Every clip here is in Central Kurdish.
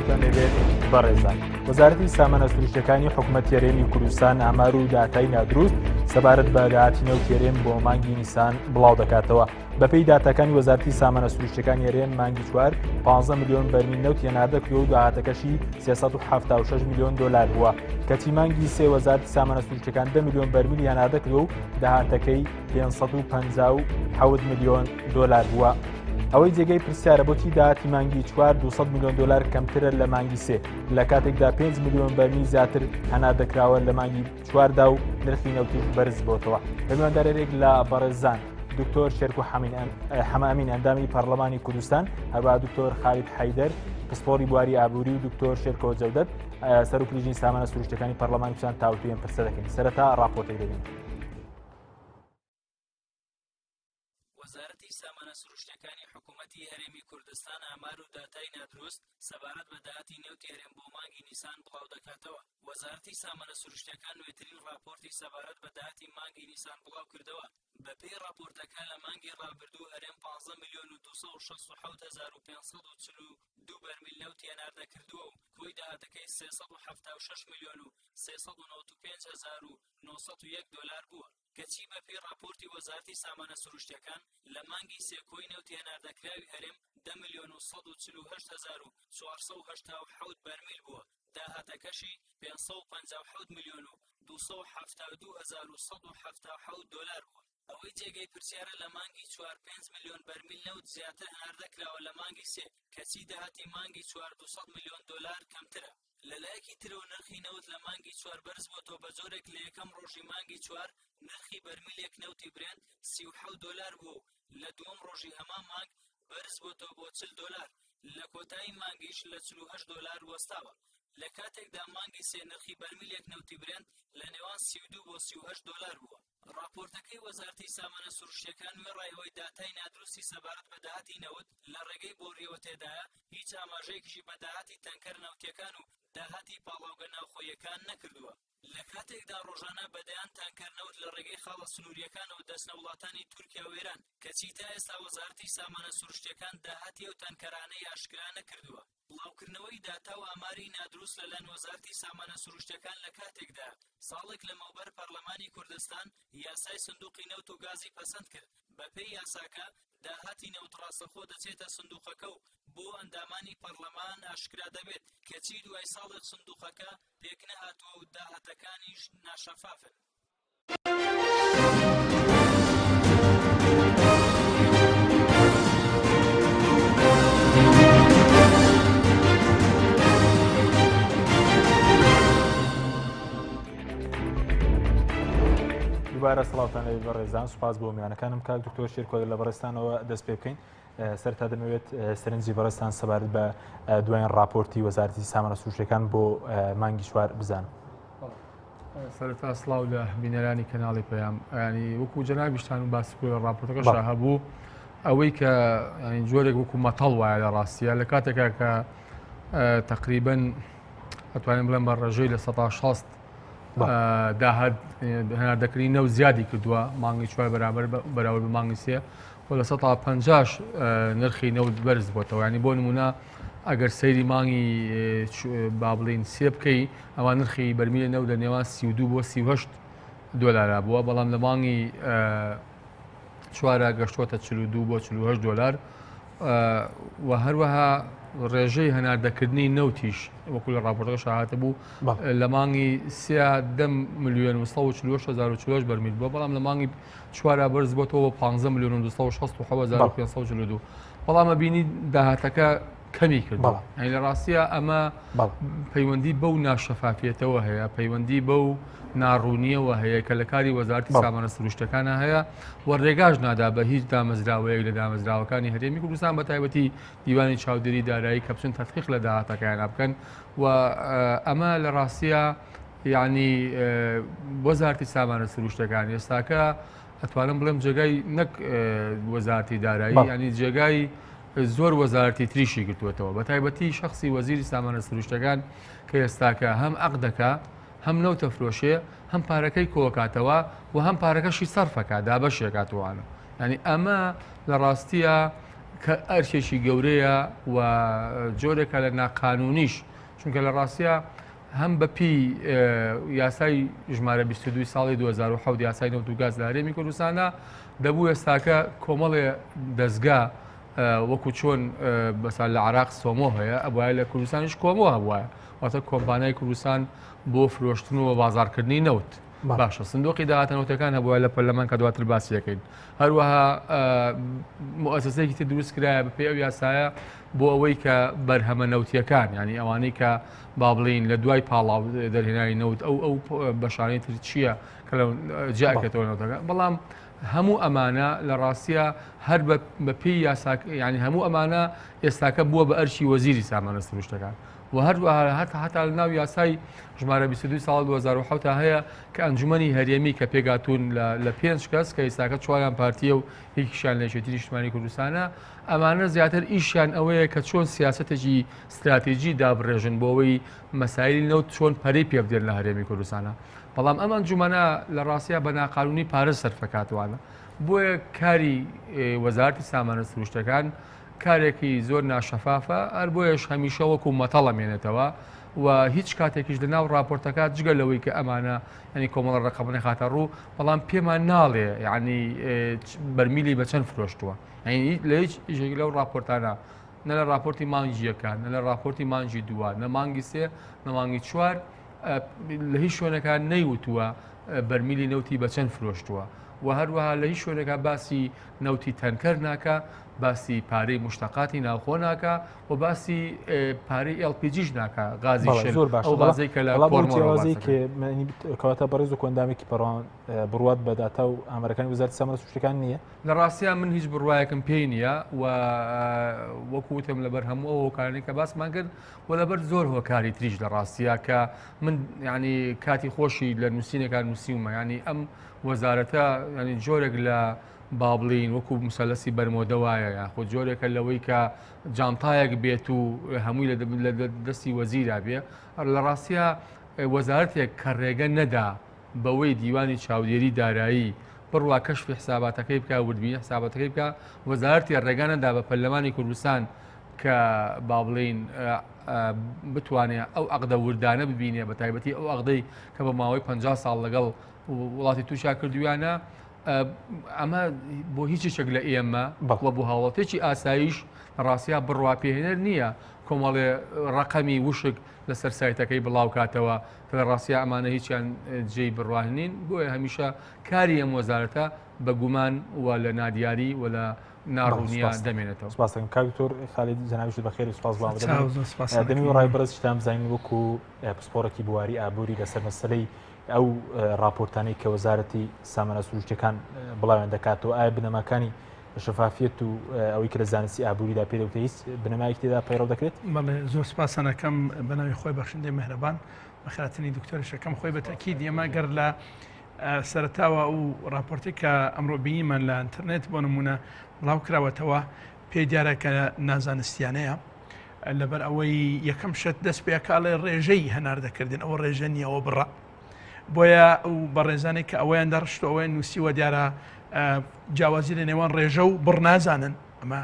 سڵاوتان لەبێت بەڕێزان. وەزارەتی سامانە سروشتەکانی حکوومەتی هەرێمی کوردستان ئامار و داتای نادروست سەبارەت بە داهاتینە و تێرێن بۆ مانگی نیسان بڵاو دەکاتەوە. بەپێی داتاکانی وەزارەتی سامانە سروشتەکانی هەرێم مانگی چوار 15 ملیۆن بەرمیل نەوت هێناردەکرێ و داهاتەکەشی 376 میلیۆن دۆلار بووە. کەچی مانگی سێ وەزارەتی سامانە سروشتەکان 10 میلیۆن بەرمیل هێناردەکرێ و داهاتەکەی 557 میلیۆن دۆلار بووە. ئەوەی جێگەی پرسیارە بۆچی داهاتی مانگی چوار 200 میلیۆن دۆلار کەمترە لە مانگی سێ لە کاتێکدا 5 میلیۆن بەرمیل زیاتر هەناردەکراوە لە مانگی چواردا و نرخی نەوتیش بەرز بۆتەوە. لە میواندارێک لە بەڕێزان دکتۆر شێرکو حەمامین ئەندامی پەرلەمانی کوردستان، هەروە دکتۆر خالید حەیدەر پسپۆری بواری ئابووری و دکتۆر شێرکۆ جەودەت سەرۆکلیژنی سامانە سروشتەکانی پەرلەمانی کوردستان تاوتوێن پرسە دەکەین. سەرەتا ڕاپۆرتێک دەبین. وەزارەتی سامانە سروشتەکانی حکوومەتی هەرێمی کوردستان ئامار و داتای نادروست سەبارەت بە داهاتی نێوتی هەرێم بۆ مانگی نیسان بڵاو دەکاتەوە. وەزارەتی سامانە سروشتەکان نوێترین راپۆرتی سەبارەت بە داهاتی مانگی نیسان بڵاو کردەوە. بەپێی راپۆرتەکە لە مانگی ڕابردوو هەرێم 15 میلیۆن و 267,542 بەرمیل نەوت هێناردەکردووە و کۆی داهاتەکەی 376 میلیۆن و 395,901 دۆلار بووە. کەچی بەپێی راپۆرتی وەزارەتی سامانە سروشتەکان لە مانگی سێ کۆی نەوت هێناردەکراوی هەرێم 10 میلیۆن و 148,487 بەرمیل بووە. داهاتەکەشی 557 میلیۆن و 272,177 دۆلار بووە. ئەوەی جێگەی پرسیارە لە مانگی چوار 5 میلیۆن بەرمیل نەوت زیاتر هەناردەکراوە لە مانگی سێ کەچی داهاتی مانگی چوار 200 میلیۆن دۆلار کەمترە. لەلایەکی ترەوە نرخی نەوت لە مانگی چوار بەرز بۆتەوە بە جۆرێک لە یەکەم ڕۆژی مانگی چوار نرخی بەرمیلێک نەوتی برێن 37 دۆلار بوو و لە دووەم ڕۆژی هەمان مانگ بەرز بۆتەوە بۆ 40 دۆلار، لە کۆتایی مانگیش لە 48 دۆلار وەستاوە. لە کاتێکدا مانگی سێ نرخی بەرمیلێک نەوتی برێن لە نێوان 32 بۆ 38 دۆلار بووە. راپۆرتەکەی وەزارەتی سامانە سروشتەکان وێڕایەوەی داتای نادروستی سەبارەت بە داهاتی نەوت لە ڕێگەی بۆڕیەوە تێدایە هیچ ئاماژەیەکیشی بە داهاتی تەنکەر نەوتیەکان و داهاتی پاڵاوگە ناوخۆیەکان نەکردووە. لە کاتێکدا ڕۆژانە بەدەیان تانکەر نەوت لە ڕێگەی خاڵە سنووریەکان و دەستنە وڵاتانی تورکیا و ئێران کەچی تا ئێستا وەزارەتی سامانە سروشتەکان داهاتی ئەو تانکەرانەی ئاشکرا نەکردووە. بڵاوکردنەوەی داتا و ئاماری نادروست لەلایەن وەزارەتی سامانە سروشتەکان لە کاتێکدا ساڵێک لەمەوبەر پەرلەمانی کوردستان یاسای سندوقی نەوت و گازی پەسەند کرد. بەپێی یاساکە داهاتی نەوت ڕاستەخۆ دەچێتە سندوقەکە و بۆ ئەندامانی پەرلەمان ئاشکرا دەبێت کەچی دوای ساڵێک سندوقەکە پێک نەهاتووە و داهاتەکانیش ناشەفافن. دووبارە سڵاوتان لەبێت بەڕێزان. سوپاس بۆ میوانەکانم کاک دکتۆر شێرکۆ لە بەڕێستانەوە دەست پێ بکەین. سەرەتا دەمەوێت سەرنجی بەڕێستان سەبارەت بە دوایین راپۆرتی وەزارەتی سامانە سروشتەکان بۆ مانگی چوار بزانم. سەرەتا سڵاو لە بینەرانی کەناڵی پەیام. ینی وەکو جەنابیشتان و باسی راپۆرتەکەش هەبوو ئەوەی کە جۆرێک وەکو مەتەڵ وایە لە ڕاستیە لە کاتێکا کە تقریبەن ئەتوانین بڵێن بە ڕێژەی لە 160 داهات هەناردەکردنی نەوت زیادی کردووە مانگی چوار بەراورد بە مانگی سێ و لە 150 نرخی نەوت بەرز بۆتەوە. ینی بۆ نمونە ئەگەر سەیری مانگی با بڵین سێ بکەی ئەوان نرخی بەرمیلە نەوت لە نێوان 32 بۆ 38 دۆلارە بووە، بەڵام لە مانگی چوارە گەشتوتە 42 بۆ 48 دۆلار و هەروەها ڕێژەی هەناردەکردنی نەوتیش وەکو لە راپۆرتەکەش هاتە بوو لە مانگی سێ 10 میلیۆن و 148,040 بەرمیل بووە، بەڵام لە مانگی چوارە بەرز بۆتەوە 15 میلیۆن و 267,540. بەڵام ئەبینی داهاتەکە کەمی کردووە. لە ڕاستیە ئەمە پەیوەندی بەو ناشەفافیەتەوە هەیە، پەیوەندی بەو ناڕوونیەوە هەیە کە لە کاری وەزارەتی سامانە سروشتەکانە هەیە و ڕێگاش نادا بە هیچ دامەزراوەیەک لە دامەزراوەکانی هەرێمی کوردستان بە تایبەتی دیوانی چاودێری دارایی کە بچن تەدقیق لە داهاتەکەیان بکەن و ئەمە لە ڕاستیە یعنی وەزارەتی سامانە سروشتەکان ئێستاکە ئەتوانم بڵێم جێگای نەک وەزارەتی دارایی ینی جێگای زۆر وەزارەتی تریشی گرتوێتەوە بە تایبەتی شخصی وەزیری سامانە سروشتەکان کە ئێستاکە هەم عەق دەکا هەم نەوتە فرۆشێ هەم پارەکەی کۆکاتەوە و هەم پارەکەشی سەرفەکە دابەشێکاتوانە. ینی ئەمە لە ڕاستیە کە ئەرشێکی گەورەیە و جۆرێکە لە ناقانونیش چونکە لە ڕاستیە هەم بەپی یاسای ژمارە 22 ساڵی 2007 یاسای نەوت و گاز لە هەرێمی کوردستانە دەبوو ئێستاکە کۆمەڵێ دەستگا وەکو چۆن بەسا لە عراق سۆمۆ هەیە ئەوایە لە کوردستانیش کۆمۆ هەبوایە واتە کۆمپانیای کوردستان بۆ فرۆشتن و بازارکردنی نەوت باشە سندۆقی داهاتەنەوتەکان هەبووە لە پەرلەمان کە دواتر باسی دەکەین هەروەها مؤسسەیەکی تر دروست کرایە بەپێی ئەو یاسایە بۆ ئەوەی کە بەرهەمە نەوتیەکان ینی ئەوانەی کە با بڵین لە دوای پاڵاو دەرهێنانی نەوت ئەو بەشانەی تر چییە کە لە جاکێتەوە نەوتەکان بەڵام هەموو ئەمانە لە ڕاستیە هەر بەپێی یاساک ینی هەموو ئەمانە ئێستاکە بووە بە ئەرشی وەزیری سامانە سروشتەکان و هەروەها هەتا لە ناو یاسای ژمارە 22 ساڵ 2007 هەیە کە ئەنجومەنی هەرێمی کە پێگاتون لە 5 کەس کە ئێستاکە چواریان پارتیە و هیچیشیان لە یەکێتی نیشتیمانی کوردستانە ئەمانە زیاتر ئیشیان ئەوەیە کە چۆن سیاسەتێکی استراتیژی دابڕێژن بۆ ئەوەی مەسایلی نەوت چۆن پەرەی پێ بدێن لە هەرێمی کوردستانە بەڵام ئەم ئەنجومەنە لە ڕاستیە بە ناقانونی پارە سەرفەکاتوانە بۆیە کاری وەزارەتی سامانە سروشتەکان کارێکی زۆر ناشەفافە هەر بۆیەش هەمیشە وەکو مەتەڵەمێنێتەوە و هیچ کاتێکیش لە ناو ڕاپۆرتەکە جگە لەوەی کە ئەمانە ینی کۆمەڵە ڕقەمەی خاتە ڕوو بەڵام پێمان ناڵێ یعنی بەرمیلی بە چەند فرۆشتووە لە هیچ ژێک لەو ڕاپۆرتانە نە لە راپۆرتی مانگی یەکان نە لە راپۆرتی مانگی دووە نە مانگی سێ نە مانگی چوار لە هیچ شوێنەکان نەیوتووە بەرمیلی نەوتی بە چەند فرۆشتووە و هەروەها لە هیچ شوێنەکە باسی نەوتی تەنکەر ناکە باسی پارەی مشتەقاتی ناوخۆ ناکە و باسی پارەی LPGش ناکە غازی شێر ئەو غازەی کە لە کۆرمەڵی کەواتە بەڕێز و کۆندامێکی پەڕۆن بڕوات بەداتە و ئامەرەکانی وزارەتی سامانە سروشتەکان نییە لە ڕاستیان من هیچ بڕوایەکم پێی نییە و وەکوتم لەبەر هەموو ئەو هۆکارانەی کە باسمان کرد و لەبەر زۆر هۆکاری تریش لە ڕاستیە کە من ینی کاتی خۆشی لە نووسینەکان نووسیومە ینی ئەم وەزارەتە ینی جۆرێک لە با بڵین وەکو مسەلەسی بەرمۆدەوایە یاخۆ جۆرێکە لەوەی کە جانتایەک بێت و هەمووی لە دەستی وەزیرا بێ لە ڕاستیە وەزارەتێک کە ڕێگە نەدا بەوەی دیوانی چاودێری دارایی بڕوا کەشفی حساباتەکەی بکە وردبینی حساباتەکەی بکە وەزارەتی ڕێگە نەدا بە پەرلەمانی کوردستان کە با بڵین بتوانێت ئەو عەقدە وردانە ببینێ بە تایبەتی ئەو عەقدەی کە بە ماوەی 50 ساڵ لەگەڵ وڵاتی تووشا کردویانە ئەمە بۆ هیچێک لە ئێمە وە بۆ هاوڵاتێکی ئاساییش ڕاستیا بڕوا پێهێنەر نییە کۆمەڵێ ڕقەمی وشک لەسەر سایتەکەی بڵاو کاتەوە کە لە ڕاستیا ئەمانە هیچیان جێی بڕواهێنین بۆیە هەمیشە کاری ئەم وەزارەتە بە گومان و لە نادیاری و لە ناڕوونیە دەمێنێتەوە. سپاس دەکەم کاکتۆر خالید جەنابیش بەخێری سپاس بڵاو دەدەم. دەمی ڕای بەرز شتام بزانین وەکو پسپۆڕێکی بواری ئابووری لەسەر مەسەلەی ئەو راپۆرتانەی کە وەزارەتی سامانە سروشتەکان بڵاویان دەکاتەوە ئایا بنەماکانی شەفافیەت و ئەوەی کە لە زانستی ئابووریدا پێدەوتە هیچ بنەمایەک تێدا پەیڕەو دەکرێت؟ بەڵێ زۆر سپاسانەکەم بەناوی خۆی بەخشندەی مەهرەبان بەخاتنی دکتۆرشەکەم خۆی بە تەکید ئێمە گەر لە سەرتاوە و راپۆرتی کە ئەمڕۆ بینیمان لە ئینتەرنێت بۆ نمونە بڵاو کراوەتەوە پێی دیارە کە نازانستیانەیە لەبەر ئەوەی یەکەم شت دەست پێکاڵێ ڕێژەی هەناردەکردن ئەوە ڕێژە نیەوە بڕە بۆیە ئەو بەڕێزانێک کە ئەوەیان دەڕشت ئەوەیان نووسیوە دیارە جیاوازی لە نێوان ڕێژە و بڕ نازانن ئەمە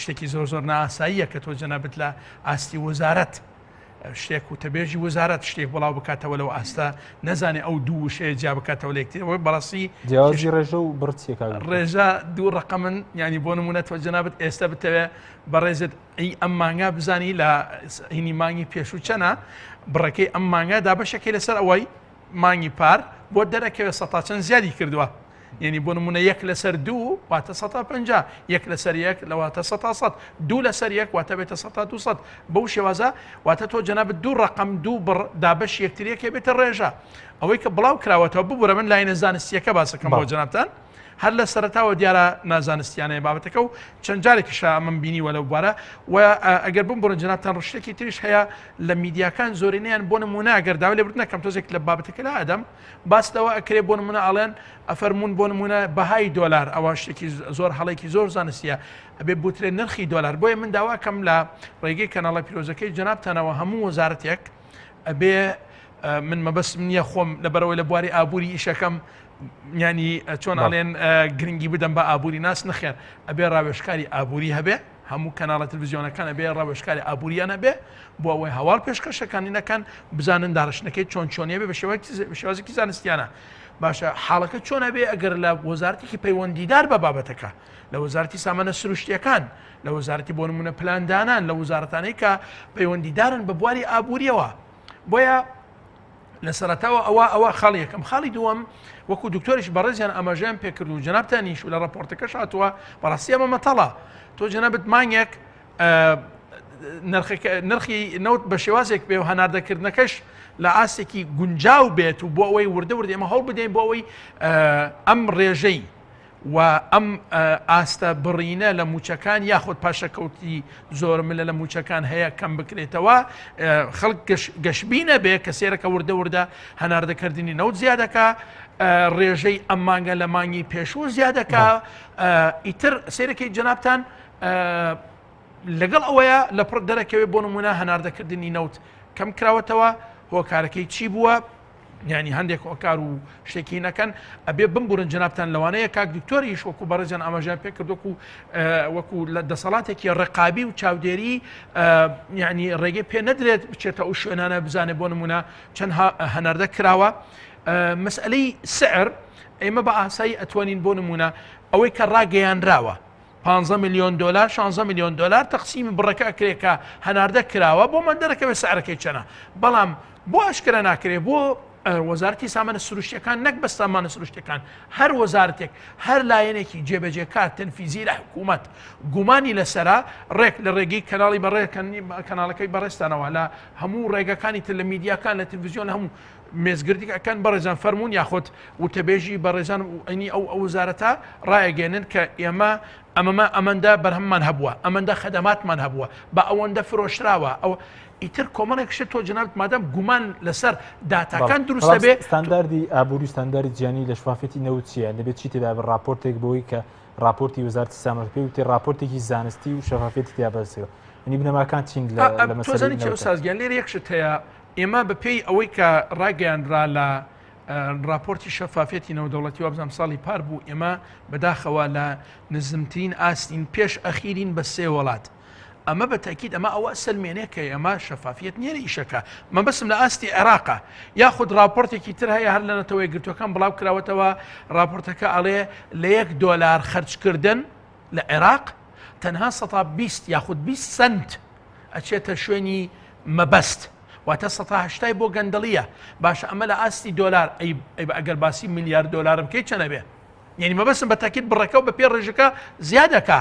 شتێکی زۆر زۆر نائاساییە کە تۆ جەنابەت لە ئاستی وەزارەت شتێک و تەبێژی وەزارەت شتێک بڵاو بکاتەوە لەو ئاستا نەزانێ ئەو دوو شەیە جیا بکاتەوە لە یەکترەوەی بەڕاستی جیاوازی ڕێژە و بڕچێکا ڕێژە دوو ڕقەمن ینی بۆ نمونە تۆ جەنابەت ئێستا بتەوێ بەڕێزت ئەم مانگا بزانی لە هینی مانگی پێشوو چەنە بڕەکەی ئەم مانگا دابەشەکەی لەسەر ئەوەی مانگی پار بۆ دەرەکەوێت سەتا چەند زیادی کردووە یعنی بۆ نمونە 1 لەسەر 2 واتە 150 1 لەسەر 1 لەواتە 100 2 لەسەر 1 واتە بێتە 200 بەو شێوازە واتە تۆ جەنابەت دوو ڕقەم دوو بڕ دابەش یەکتریەکە بێتە ڕێژە ئەوەی کە بڵاو کراوەتەوە ببوورە من لاینە زانستیەکە باسەکەم بۆ جەنابتان هەر لە سەرتاوە دیارە نازانستیانەیە بابەتەکە و چەند جارێکیش من بینیوە لەو بوارە و ئەگەر بم بڕۆن جەنابتان ڕشتێکی تریش هەیە لە میدیاکان زۆرینەیان بۆ نمونە ئەگەر داوای لێبردن نەکەم تۆزێک لە بابەتەکە لە ئادەم باستەوە ئەکرێ بۆ نمونە ئەڵێن ئەفەرمونون بۆ نمونە بەهای دۆلار ئەوە شتێکی زۆر هەڵێکی زۆر زانستیە ئەبێ بوترێن نرخی دۆلار بۆیە من داواکەم لە ڕێگەی کەناڵە پیرۆزەکەی جەنابتانەوە هەموو وەزارەتێک ئەبێ من مەبەستم نییە خۆم لەبەرەوەی لە بواری ئابووری ئیشەکەم ینی چۆن ئەڵێن گرنگی بدەم بە ئابووری ناس نەخێر ئەبێ ڕاوێژکاری ئابووری هەبێ هەموو کەناڵە تلڤیزیۆنەکانە بێ ڕەوشکاری ئابوووریانە بێ بۆ ئەوەی هەواڵ پێشکەشەکانی نەکەن بزانن داڕشنەکەی چۆنیە بێ بە شێوازێکی زانستیانە باشە حاڵەکە چۆنە بێ ئەگەر لە وەزارەتێکی پەیوەندیدار بە بابەتەکە لە وەزارەتی سامانە سروشتیەکان لە وەزارەتی بۆ نمونە پلاندانان لە وەزارەتانەی کە پەیوەندیدارن بە بواری ئابوووریەوە بۆیە لە سەرەتاوە ئەوە خاڵی یەکەم خاڵی دووەم وەکو دکتۆریش بەڕێزیان ئەماژەیان پێکرد و جەنابتانیش و لە ڕەپۆرتەکەش هاتووە بەڕاستی ئەمە مەتەڵە تۆ جەنابەت مانگێک نرخی نەوت بە شێوازێک بێ و هەناردەکردنەکەش لە ئاستێکی گونجاو بێت و بۆ ئەوەی وردە ئێمە هەڵ بدەین بۆ ئەوەی ئەم ڕێژەی و ئەم ئاستە بڕینە لە موچەکان یاخود پاشەکەوتی زۆر ملە لە موچەکان هەیە کەم بکرێتەوە خەڵک گەشببینە بێ کە سێرەکە وردە هەناردەکردنی نەوت زیادەکە ڕێژەی ئەم مانگە لە مانگی پێشوو زیادەکە ئیتر سێرەکەی جەنابتان لەگەڵ ئەوەیە لە پڕ دەرەکەوێت بۆ نمونە هەناردەکردنی نەوت کەم کراوەتەوە هۆکارەکەی چی بووە یعنی هەندێک هۆکار و شتێکی نەکەن ئەبێ بمبورن جەنابتان لەوانەیە کاک دکتۆریش وەکو بەڕێزیان ئاماژیان پێ کردوەکو وەکو لە دەسەڵاتێکی ڕقابی و چاودێری یعنی ڕێگەی پێ نەدرێت بچێتە ئەو شوێنانە بزانێ بۆ نمونە چەند هەناردە کراوە مەسئلەی سعر ئێمە بە ئاسایی ئەتوانین بۆ نمونە ئەوەی کە ڕاگەیاندراوە 15 میلیۆن دلار 16 میلیۆن دلار تەقسیمی بڕەکە ئەکرێت کە هەناردە کراوە بۆ من دەرەکەوێت سعرەکەی چەنە بەڵام بۆ ئاشکرا ناکرێت بۆ وەزارەتی سامانە سروشتیەکان نەک بە سامانە سروشتەکان هەر وەزارەتێک هەر لایەنێکی جێبەجێکار تەنفیزی لە حکوومەت گومانی لەسەرا ڕێک لە ڕێگەی کەناڵی کەناڵەکەی بەڕێستانەوە لە هەموو ڕێگەکانی تر لە میدیاکان لە تلڤیزیۆن هەموو مێزگردیەکان بەڕێزان فەرمونون یاخۆت وتەبێژی بەڕێزان ئەنی ئەو وەزارەتە ڕایەگەێنن کە ئێمە ئەمەندە بەرهەممان هەبووە ئەمەندە خەدەماتمان هەبووە بە ئەوەندە فرۆشراوە ئەو ئیتر کۆمەڵێک شت تۆ جەنابەت مادەم گومان لەسەر داتاکان دروستە بێ ستانداردی ئابووری ستانداردی جیانی لە شوافەتی نەوت چیە دەبێت چی تێدا ڕاپۆرتێک بۆی کە راپۆرتی وەزارەتی سامانە پێ وتێ راپۆرتێکی زانستی و شەفافێتی تیا بەسەوە ینی بنەماکان چین لە مەسەلەی چێ سازگیان لێرە یەک شت هەیە ئێمە بەپێی ئەوەی کە ڕاگەیاندرا لە راپۆرتی شەفافێتی نەودەوڵەتی وابزانام ساڵی پار بوو ئێمە بەداخەوە لە نزمترین ئاستین پێش ئەخیرین بە 3 وڵات ئەمە بە تاکید ئەمە ئەوە سلمێنێ کە ئەمە شەفافیت نییە ئیشەکە من بەسم لە ئاستی عێراقا یاخود راپۆرتێکی تر هەیە هەر لە نەتەوەی گرتوەکان بڵاو کراوەتەوە راپۆرتەکە ئەڵێ لە $1 خەرجکردن لە عێراق تەنها 120 یاخود 20 سنت ئەچێتە شوێنی مەبەست واتە 180 بۆ گەندەڵیە باشە ئەمە لە ئاستی دۆلار ئەگەر باسی $1 ملیار بکەی چەنە بێ یعنی مەبەستم بە تاکید بڕەکە و بە پێ ڕێژەکە زیادەکە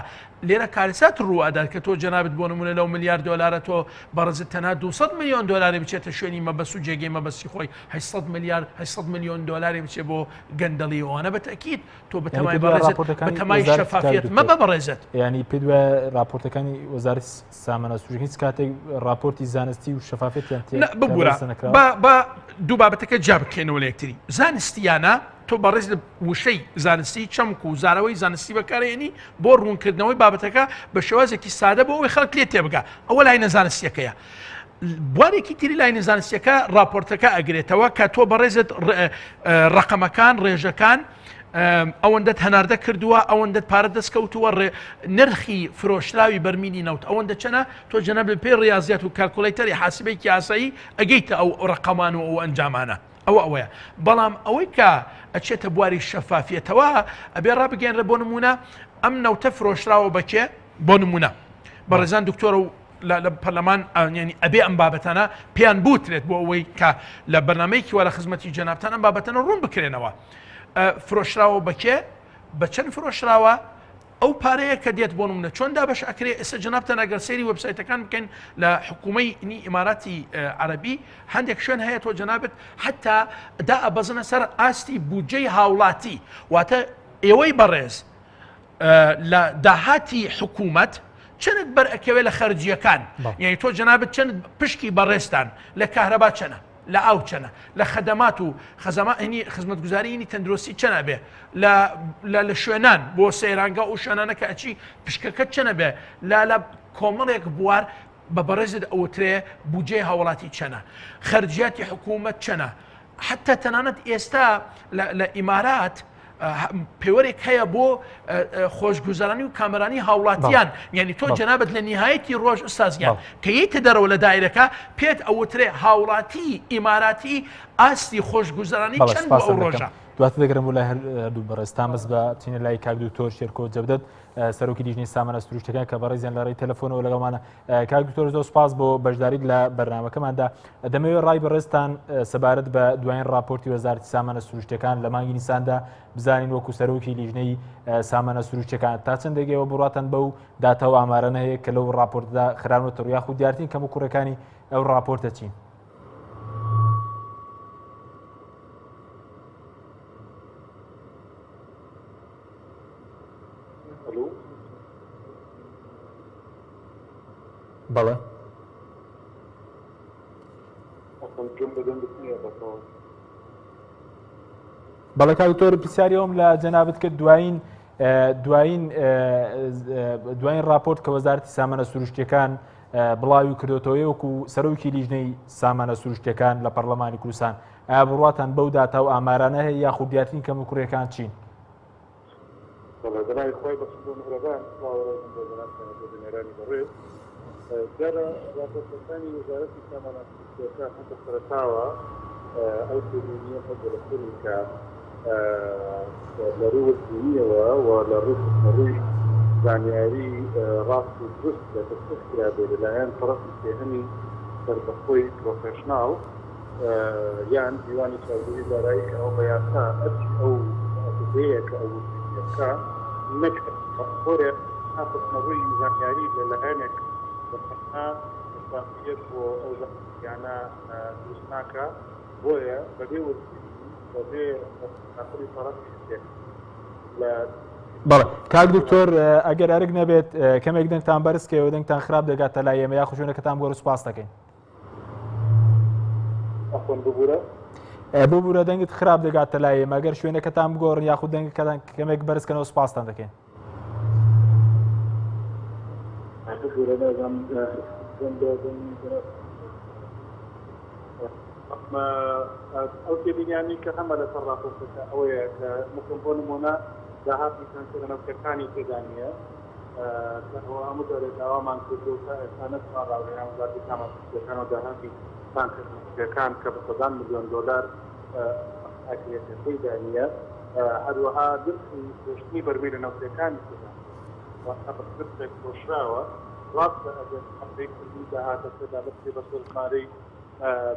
لێرە کارسات ڕوئەدات کە تۆ جەنابەت بۆ نمونە لەو $1 تۆ بەڕزت تەنها $200 میلیۆن بچێتە شوێنی مەبەست و جێگەی مەبەستی خۆی $800 میلیۆن بچێ بۆ گەندەڵیەوەوانە بە تاکید تۆ بە تەمای بەڕێزت بە تەمای شەفافیت مەبە بەڕێزت ینی پێ دوای راپۆرتەکانی وەزارەتی سامانە سروشتی هیچ کاتێک راپۆرتی زانستی و شەفافیتیان تێ ببوورە بە دوو بابەتەکە جا بکەینەوە لە یەکتری زانستیانە تۆ بەڕێز لە وشەی زانستی چەمک و زاراوەی زانستی بەکارێنی بۆ ڕوونکردنەوەی بابەتەکە بە شێوازێکی سادە بۆ ئەوەی خەڵک لێ تێبگا ئەوە لای نەزانستیەکەیە بوارێکی تری لای نەزانستیەکە راپۆرتەکە ئەگرێتەوە کە تۆ بەڕێزت ڕقەمەکان ڕێژەکان ئەوەندەت هەناردە کردووە ئەوەندەت پارە دەستکەوتووە نرخی فرۆشراوی بەرمینی نەوت ئەوەندە چەنە تۆ جەنابەت پێی ڕاضیات و کالکولیتەری حاسبەیەکی یاسایی ئەگەیتە ئەو ڕقەمان و ئەو ئەنجامانە ئەوەیە بەڵام ئەوەی کە ئەچێتە بواری شەفافیەتەوە ئەبێ ڕابگەێنرە بۆ نمونە ئەم نەوتە فرۆشراوە بەکێ بۆ نمونە بەڕێزان دکتۆرە و لە پەرلەمان ینی ئەبێ ئەم بابەتانە پێیان بوترێت بۆ ئەوەی کە لە بەرنامەیەکی وە لە خزمەتی جەنابتان ئەم بابەتانە ڕوون بکرێنەوە فرۆشراوە بەکێ بە چەند فرۆشراوە ئەو پارەیە کە دێت بۆ نمونە چۆن دابش ئەکرێ ئێستا جەنابتان ئەگەر سەیری وەبسایتەکان بکەین لە حکوومەی ئیماراتی عەرەبی هەندێک شوێن هەیە تۆ جەنابەت حتا دا ئەبەزنە سەر ئاستی بودجەی هاوڵاتی واتە ئێوەی بەڕێز لە داهاتی حکوومەت چەند بەرئەکەوێت لە خەرجیەکان یعنی تۆ جەنابەت چەند پشکی بەڕێستان لە کارەبا چەنە لە ئاو چەنە لە خەدەمات و خەزەمانی خزمەتگوزاریی تەندروستی چەنە بێ لە شوێنان بۆ سەیرانگە و شوێنانە کە ئەچی پشکەکەت چەنە بێ لە کۆمەڵێک بوار بە بەڕێزت ئەوترێ بودجەی هاوڵاتی چەنە خەرجیاتی حکوومەت چەنە حتا تەنانەت ئێستا لە ئیمارات پەیوەرێک هەیە بۆ خۆشگوزارانی و کامەرانی هاوڵاتیان یعنی تۆ جەنابەت لە نهایەتی ڕۆژ ئوستازیان کە یەیتە دەرەوە لە دایرەکە پێت ئەوترێ هاوڵاتی ئیماراتی ئاستی خۆشگوزارانی چەند بۆ ئەو ڕۆژە. دواتر دەگەرم بۆ لای هەردوو بەڕێستان بەس بە چینە لای کاک دکتۆر شێرکۆ جەودەت سەرۆکی دیژنەی سامانە سروشتەکان کە بەڕێزیان لە ڕێی تەلەفۆنەوە لەگەڵمانە. کاک دکتۆر زۆر سپاس بۆ بەشداریت لە بەرنامەکەماندا. دەمەوێت ڕای بەڕێستان سەبارەت بە دوایین راپۆرتی وەزارەتی سامانە سروشتەکان لە مانگی نیساندا بزانین وەکو سەرۆکی لیژنەی سامانە سروشتەکان تا چەندێکەوە بڕاتەن بەو داتا و ئامارانە هەیە کە لەو راپۆرتدا خراونەتە ڕوو یاخود دیارترین کەم و کوڕەکانی ئەو راپۆرتە چین؟ بەڵێ بەڵێ کاکتۆر پرسیاری ئەوم لە جەنابەت کرد دوایین راپۆرت کە وەزارەتی سامانە سروشتیەکان بڵاوی کردوتەوە وەکو سەرۆکی لیژنەی سامانە سروشتیەکان لە پەرلەمانی کوردستان ئایا بڕاتان بەو داتا و ئامارانە هەیە یاخود دیارترین کەم و کوڕەکان چین؟ جارە راپۆرتەکانی وەزارەتی سامانە سروشتیەکان هەندە سەرەتاوە ئەو سێبوونیە هەبوو لە سەری کە لە ڕووی وەرزبوونیەوە و لە ڕووی زانیاری ڕاست و دروست لە تەسیس کرابێ لەلایەن تەرەفی سێهەمی سەربەخۆی پرۆفێشناڵ یان دیوانی چاودێری دارایی کە ئەو بە یاسا ئەرچی ئەو ئەتوبەیە کە ئەو وەرزبوونیەکە نەکرد خۆرێک هاتەسنەڕووی زانیاری لەلایەنێک شفافیت بۆ ئەو زانیانە دروست ناکە بۆیە بەبێ بەبێ ناخۆی تەرەفی سێ بەڵێ کاک دکتۆر ئەگەر ئەرگ نەبێت کەمێک دەنگتان بەرزکەوە دەنگتان خراپ دەگاتە لای ئێمە یا خوشوونەکەتان بۆ سوپاس دەکەین. ببوورە دەنگت خراپ دەگاتە لای ئێمە ئەگەر شوێنەکەتان بگۆڕن یاخود دەنگەکەتان کەمێک بەرزکەنەوە سوپاستان دەکەین. ئەو تێبینیانی کە هەمە لەسەر راپۆرتەکە ئەوەیە کە مثل بۆ نمونە داهاتی کەنسەرەنەوتەکانی تێدانیە کە ئەوە هەموو دەرێت داوامان کردو کە ئێستا نەتوان ڕاوێنان وەزارەتی سامانەسروشتیەکانەوە داهاتی کانکردەکان کە بە سەدان ملیۆن دۆلار ئەکرێتە تێدانیە هەروەها درسی گەشتنی بەرمیلە نەوتەکانی تێدان وەستا بەسرێک پۆشراوە ڕاستە ئەگەر ئەمریک کردی داهاتە سەدابەتی بەسەر ژمارەی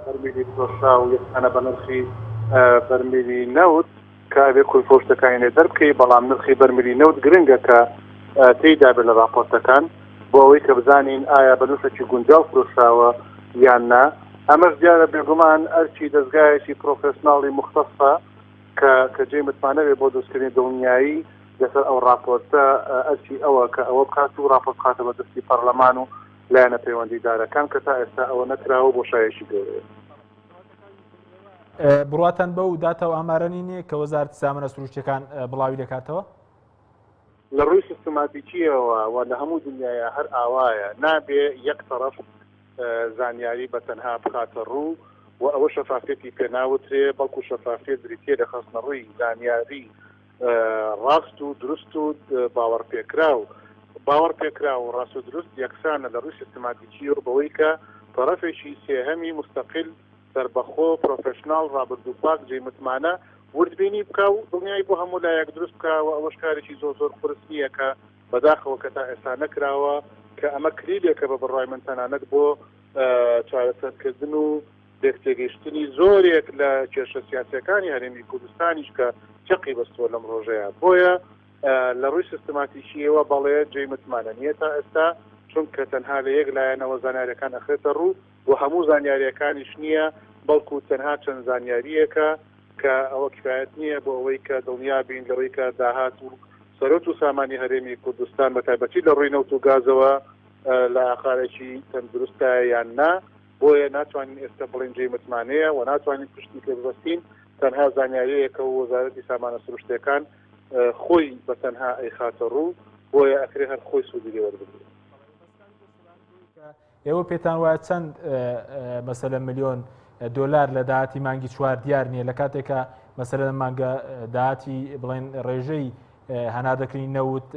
بەرمیلی فرۆشرا و یەکسانە بە نرخی بەرمیلی نەوت کە ئەبێ کوی فۆشتەکانی لێ دەربکەی بەڵام نرخی بەرمیلی نەوت گرنگە کە تێیدا بێت لە راپۆرتەکان بۆ ئەوەی کە بزانین ئایا بە نرخێکی گونجاو فرۆشراوە یان نا. ئەمەش دیارە بێگومان ئەرچی دەستگایەکی پرۆفێسناڵی مختصە کە جێی متمانەوێ بۆ دروستکردنی دڵنیایی لەسەر ئەو راپۆرتە ئەرچی ئەوە کە ئەوە بکات و راپۆرت خاتە بە دەستی پەرلەمان و لایەنە پەیوەندیدارەکان کە تا ئێستا ئەوە نەکراوە بۆ شایەشی گەورەیە. بڕاتان بەو داتا و ئامارەی نییە کە وەزارەتی سامانە سروشتیەکان بڵاوی دەکاتەوە؟ لە ڕووی سیستماتیکیەوە و لە هەموو دنیاە هەر ئاوایە نابێ یەک تەرەف زانیاری بە تەنها بخاتە ڕوو و ئەوە شەفافێتی پێ ناوترێ بەڵکو شەفافێت بریتێ دەخستنە ڕووی زانیاری ڕاست و دروست و باوەڕ پێکرا و باوەڕ پێکرا و ڕاست و دروست یەکسانە لە ڕووی سیستماتیکیەوە بەوەی کە تەرەفێکی سێهەمی مستەقل سەربەخۆ پرۆفێشناڵ ڕابردووپاک جێی متمانە وردبینی بکە و دڵنیایی بۆ هەموو لایەک دروست بکەوە ئەوەش کارێکی زۆر قورس نییە کە بەداخەوە کە تا ئێستا نەکراوە کە ئەمە کلیلێکە بە بڕای من تەنانەت بۆ چارەسەرکردن و دەستێگەیشتنی زۆرێک لە کێشە سیاسیەکانی هەرێمی کوردستانیش کە چەقی بەستووە لەم ڕۆژەیە بۆیە لە ڕووی سیستماتیکیەوە بەڵێ جێی متمانە نییە تا ئێستا چونکە تەنها لە یەک لایەنەوە زانیاریەکان ئەخێتە ڕوو و هەموو زانیاریەکانیش نییە بەڵکو تەنها چەند زانیاریەکە کە ئەوە کفایەت نییە بۆ ئەوەی کە دڵنیا بین لەوەی کە داهات و سەرۆت و سامانی هەرێمی کوردستان بە تایبەتی لە ڕووی نەوت و گازەوە لە ئاخارێکی تەندروستە یان نا بۆیە ناتوانین ئێستا بڵێن جێی متمانەیە و ناتوانین پشتی پێ ببەستین تەنها زانیاریەکە و وەزارەتی سامانە سروشتیەکان خۆی بە تەنها ئەیخاتە ڕوو بۆیە ئەکرێ هەر خۆی سوودی لێ وەربگرێت. ئێوە پێتان وایە چەند مەسەلەن ملیۆن دۆلار لە داهاتی مانگی چوار دیار نییە لە کاتێکە مەسەلەن مانگە داهاتی بڵێن ڕێژەی هەناردەکردنی نەوت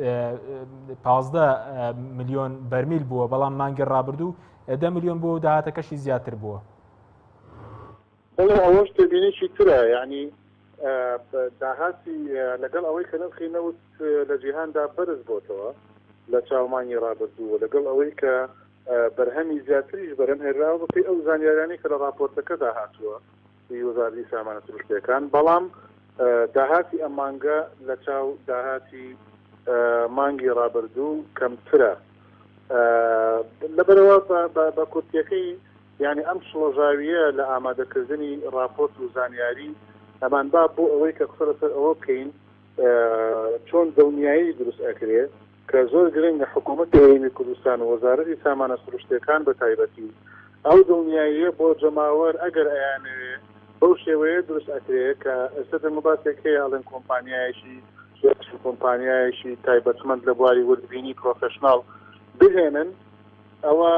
15 ملیۆن بەرمیل بووە، بەڵام مانگە ڕابردوو 10 ملیۆن بووە و داهاتەکەشی زیاتر بووە. ئەوەش تێبینێکی ترە، یعنی داهاتی لەگەڵ ئەوەی کە نرخی نەوت لە جیهاندا بەرز بۆتەوە لە چاومانی ڕابردووە، لەگەڵ ئەوەی کە بەرهەمی زیاتریش بەرهەم هێراوە بەپێی ئەو زانیارانی کە لە راپۆرتەکەدا هاتووە وەزارەتی سامانە سروشتیەکان، بەڵام داهاتی ئەم مانگە لە چاو داهاتی مانگی ڕابردوو کەمترە. لەبەرەوە بە کورتیەکەی یعنی ئەم شڵەژاویە لە ئامادەکردنی راپۆرت و زانیاری ئەمان با بۆ ئەوەی کە قسە لەسەر ئەوە بکەین چۆن دڵنیایی دروست ئەکرێت کە زۆر گرنگە حکوومەتی هەرێمی کوردستان و وەزارەتی سامانە سروشتیەکان بە تایبەتی ئەو دڵنیاییە بۆ جەماوەر ئەگەر ئەیانەوێ بەو شێوەیە دروست ئەکرێت کە ئێستا دەمەباتێک هەیە ئەڵێن کۆمپانیایشی کۆمپانیایشی تایبەتمەند لە بواری وردبینی پرۆفشناڵ بهێنن، ئەوە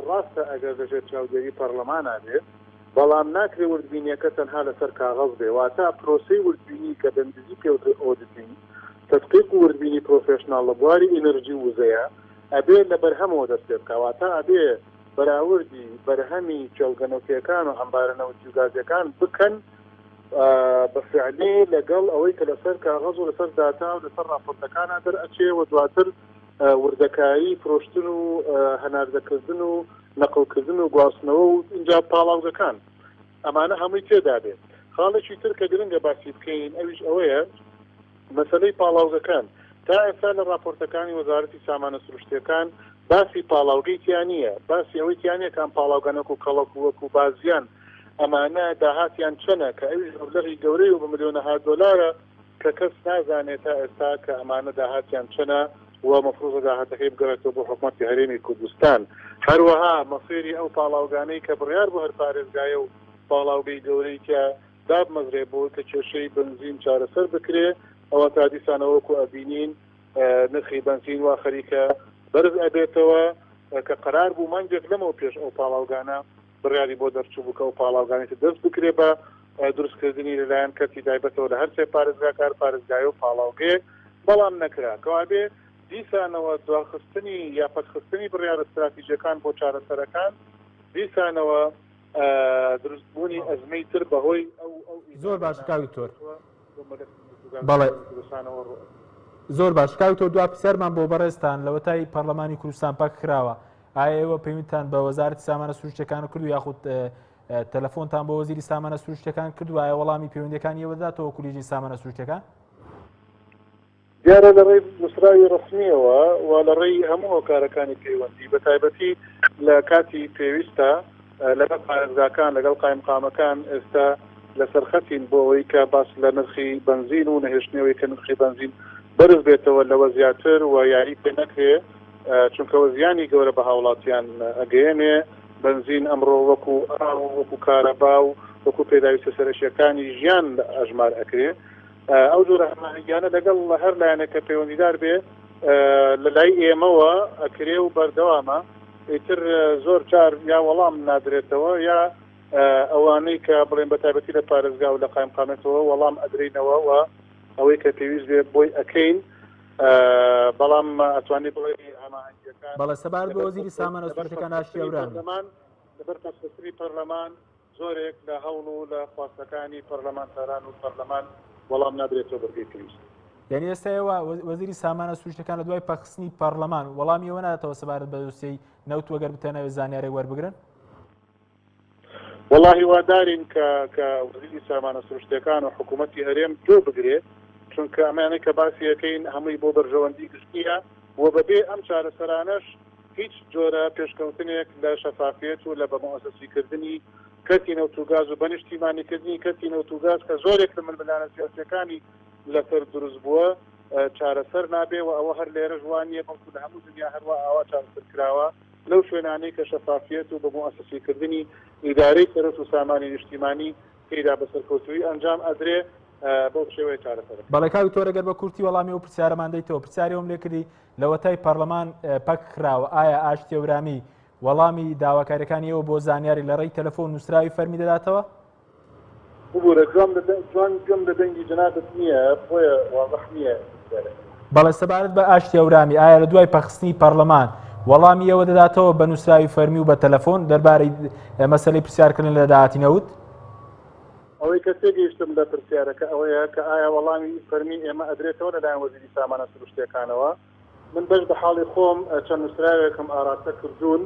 ڕاستە ئەگەر دەژێت چاودێری پەرلەمانە بێت، بەڵام ناکرێت وردبینیەکە تەنها لەسەر کاغەز بێ، واتە پرۆسەی وردبینی کە بەندزی پێوتر ئۆدیتینگ تەدقیق و وردبینی پرۆفشناڵ لە بواری ئینەرژی وزەیە ئەبێ لە بەرهەمەوە دەست پێ بکە، واتە ئەبێ بەراوردی بەرهەمی چێڵگەنەوتیەکان و ئەمبارەنەوتی و گازیەکان بکەن بەفعلی لەگەڵ ئەوەی کە لەسەر کاغەز و لەسەر داتا و لەسەر راپۆرتەکانە دەرئەچێ و دواتر وردەکاری فرۆشتن و هەناردەکردن و نەقڵکردن و گواستنەوە و اینجا پاڵاوگەکان ئەمانە هەمووی تێدا بێت. خاڵێکی تر کە گرنگە باسی بکەین ئەویش ئەوەیە مەسەلەی پاڵاوگەکان. تا ئێستا لە راپۆرتەکانی وەزارەتی سامانە سروشتیەکان باسی پاڵاوگەی تیان نییە، باسی ئەوەی تیان نییە کام پاڵاوگەنەک و کەڵک وەکو بازیان ئەمانە داهاتیان چەنە کە ئەویش مەبلەغی گەورەی و بە ملیۆنەها دۆلارە کە کەس نازانێت تا ئێستا کە ئەمانە داهاتیان چەنە و مەفروضە داهاتەکەی بگەڕێتەوە بۆ حکوومەتی هەرێمی کوردستان. هەروەها مەسیری ئەو پاڵاوگانەی کە بڕیار بۆ هەر پارێزگایە و پاڵاوگەی گەورەی کە دابمەزرێ بۆ کە کێشەی بنزین چارەسەر بکرێ، ئەوە تا دیسانەوەکو ئەبینین نرخی بنزین وا خەریکە بەرز ئەبێتەوە کە قرار بوو مانگێک لەمەوە پێش ئەو پاڵاوگانە بڕیاری بۆ دەرچوو بکە و پاڵاوگانێتی دەست بکرێ بە دروستکردنی لەلایەن کەسی تایبەتەوە لە هەر سێ پارێزگا کار پارێزگایە و پاڵاوگەیەک، بەڵام نەکرا کەوابێ دیسانەوە دواخستنی یا پەتخستنی بڕیار استراتیژیەکان بۆ چارەسەرەکان دیسانەوە دروستبوونی ئەزمەی تر بەهۆی زۆر باش کاکتۆر. بەڵێ زۆر باش کاکتۆر، دوا پرسیارمان بۆ بەڕێزتان لەوەتای پەرلەمانی کوردستان پاک کراوە، ئایا ئێوە پەیوەندتان بە وەزارەتی سامانە سروشتیەکان کرد و یاخود تەلەفۆنتان بۆ وەزیری سامانە سروشتیەکان کرد و ئایا وەڵامی پەیوەندیەکانی ئێوەداتەوە کولیژی سامانە سروشتیەکان؟ دیارە لە ڕێی نووسراوی ڕسمیەوە و لە ڕێی هەموو هۆکارەکانی پەیوەندی بە تایبەتی لە کاتی پێویستە لەگەڵ پارێزگاکان لەگەڵ قایمقامەکان ئێستا لەسەر خەتین بۆ ئەوەی کە باس لە نرخی بنزین و نەهێشتنەوەی کە نرخی بنزین بەرز بێتەوە لەوە زیاتر و یاری پێ نەکرێ، چونکەوە زیانی گەورە بە هاوڵاتیان ئەگەیەنێ. بنزین ئەمڕۆ وەکو کارەبا و وەکو پێداویستە سەرشیەکانی ژیان ئەژمار ئەکرێ. ئەو جۆرە هەماهنگیانە لەگەڵ هەر لایەنێکە پەیوەندیدار بێ لە لای ئێمەوە ئەکرێ و بەردەوامە، ئیتر زۆر جار یا وەڵام نادرێتەوە یا ئەوانەی کە بڵێن بە تایبەتی لە پارێزگا و لە قایمقامەتەوە وەڵام ئەدرێنەوە و ئەوەی کە پێویست بێ بۆی ئەکەین، بەڵام ئەتوانێت بڵێ هەماهنگیەکان بەڵێ سەبارەت بە وەزیری سامانە سروشتیەکان ئاشتیاوران لەبەر پاسپۆرتی پەرلەمان زۆرێک لە هەوڵ و لە خواستەکانی پەرلەمانتاران و پەرلەمان وەڵام نادرێتەوە بەرگەی پێویست. یعنی ئێستا ئێوە وەزیری سامانە سروشتیەکان لە دوای پەخستنی پەرلەمان وەڵامی ئێوە ناداتەوە سەبارەت بە دۆسیەی نەوت وەگەر بتەنەوێت زانیارێک وەربگرن؟ وەڵاهی وادارین کە وەزیری سامانە سروشتیەکان و حکوومەتی هەرێم تۆ بگرێت، چونکە ئەمانەی کە باسی یەکەین هەمووی بۆ بەرژەوەندی گشتیە و بەبێ ئەم چارەسەرانەش هیچ جۆرە پێشکەوتنێک لە شەفافیت و لە بەمؤسسیکردنی کەتی نەوت و گاز و بەنیشتیمانیکردنی کەتی نەوت و گاز کە زۆرێک لە ململانە سیاسیەکانی لەسەر دروست بووە چارەسەر نابێ و ئەوە هەر لێرە جوانیە بەڵکو لە هەموو دنیا هەروە ئاوا چارەسەر کراوە لەو شوێنانەی کە شەفافیت و بەمؤسسیکردنی ئیدارەی سەرۆت و سامانی نیشتیمانی تێدا بەسەرکەوتووی ئەنجام ئەدرێ بۆ شێوەیە چارەسەر. بەڵێ کاکتۆر ئەگەر بە کورتی وەڵامی و پرسیارەمان دەیتەوە، پرسیارەوەم لێ کردی لەوەتای پەرلەمان پاک کراوە، ئایا ئاشتیاورامی وەڵامی داواکاریەکانی ئەوە بۆ زانیاری لە ڕێی تەلەفۆن نووسراوی فەرمی دەداتەوە؟ ببوورە جوان گوم لە دەنگی جنابەت نییە بۆیە واضح نییە. بەڵێ سەبارەت بە ئاشتی ئەورامی ئایا لە دوای پەخستنی پەرلەمان وەڵامی ئەوە دەداتەوە بە نووسراوی فەرمی و بە تەلەفۆن دەربارەی مەسەلەی پرسیارکردن لە داهاتینەوت؟ ئەوەی کە تێگەیشتم لە پرسیارەکە ئەوەیە کە ئایا وەڵامی فەرمی ئێمە ئەدرێتەوە لەلایەن وەزیری سامانە سروشتیەکانەوە. من بەش بە حاڵی خۆم چەند نووسراوێکم ئاراستە کردوون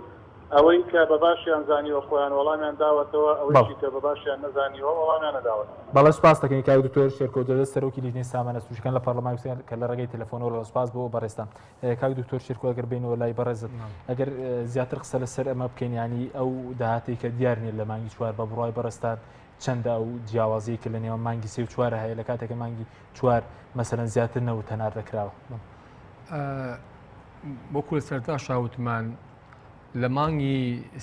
ئەوەی کە بە باشیان زانیوە خۆیان وەڵامیان داوەتەوە ئەوەی کە بە باشیان نەزانیوە وەڵامیان نەداوەت. بەڵێ سپاس دەکەین کاک دکتۆر شێرکۆ دەدەست سەرۆکی لیژنەی سامانە سروشتەکان لە پەرلەمان کە لە ڕێگەی تەلەفۆنەوە لە سپاس بۆ بەڕێستان. کاک دکتۆر شێرکۆ ئەگەر بینەوە لای بەڕێزت ئەگەر زیاتر قسە لەسەر ئەمە بکەین ینی ئەو داهاتەی کە دیار نیە لە مانگی چوار بە بڕای بەڕێستان چەندە ئەو جیاوازەیە کە لە نێوان مانگی سێ و چوارە هەیە لە کاتێکە مانگی چوار مەسەلەن زیاتر نەوت هەنار دەکراوە. بۆ کول سەرتا شاوتمان لە مانگی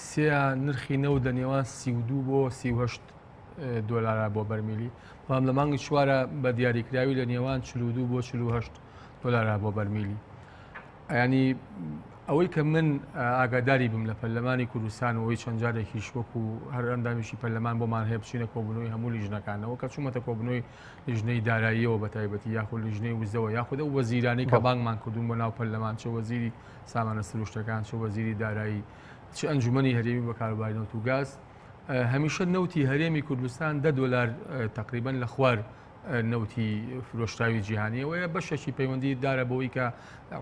سێ نرخی نەوت لە نێوان 32 بۆ 38 دۆلارە بۆ بەرمیلی بەڵام لە مانگی چوارە بە دیاریکراوی لە نێوان 42 بۆ 48 دۆلارە بۆ بەرمیلی. ینی ئەوەی کە من ئاگاداری بم لە پەرلەمانی کوردستان ئەوەی چەند جارێکیش وەکو هەر ئەندامیشی پەرلەمان بۆمان هەیە بچینە کۆبوونەوەی هەموو لیژنەکانەوە کە چوومەتە کۆبوونەوەی لیژنەی داراییەوە بە تایبەتی یاخود لیژنەی وزەوە یاخود ئەو وەزیرانەی کە بانگمان کردوون بۆ ناو پەرلەمان چه وەزیری سامانە سروشتەکان چه وەزیری دارایی چه ئەنجومەنی هەرێمی بە کاروباری نەوت و گاز هەمیشە نەوتی هەرێمی کوردستان 10 دۆلار تقریبەن لە خوار نەوتی فرۆشتاوی جیهانیەوەیە بەشێکی پەیوەندی دارە بەوەی کە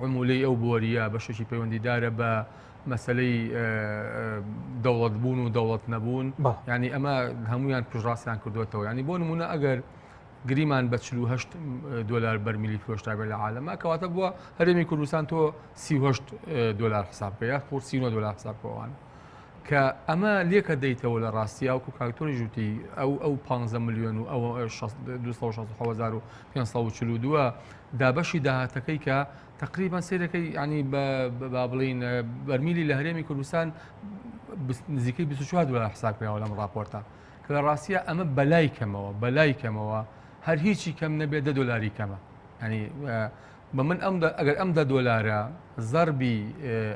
عمولەی ئەو بۆریە بەشێکی پەیوەندی دارە بە مەسلەی دەوڵەت بوون و دەوڵەت نەبوون ینی ئەمە هەمویان پژڕاستیان کردوێتەوە ینی بۆ نمونە ئەگەر گریمان بە 48 دۆلار بەرمیلی فرۆشتاوی لە عالەما کەواتە بووە هەرێمی کوردستان تۆ 38 دۆلار حساب بکە یا 39 دۆلار حساب بکەوان کە ئەمە لێکە دەیتەوە لە ڕاستیە وەکو کاکتۆری ژووتی ئەو 15 میلیۆن و ئەو 26,542 دابەشی داهاتەکەی کە تقریبان سیرەکەی ینی با بڵین بەرمیلی لە هەرێمی کوردستان نزیکەی 24 دۆلار حساب کراوە لەم ڕاپۆرتە کە لە ڕاستیە ئەمە بەلای کەمەوە هەر هیچی کەم نەبێت 10 دۆلاری کەمە ینی بە من ئەگەر ئەم 10 دۆلارە زەربی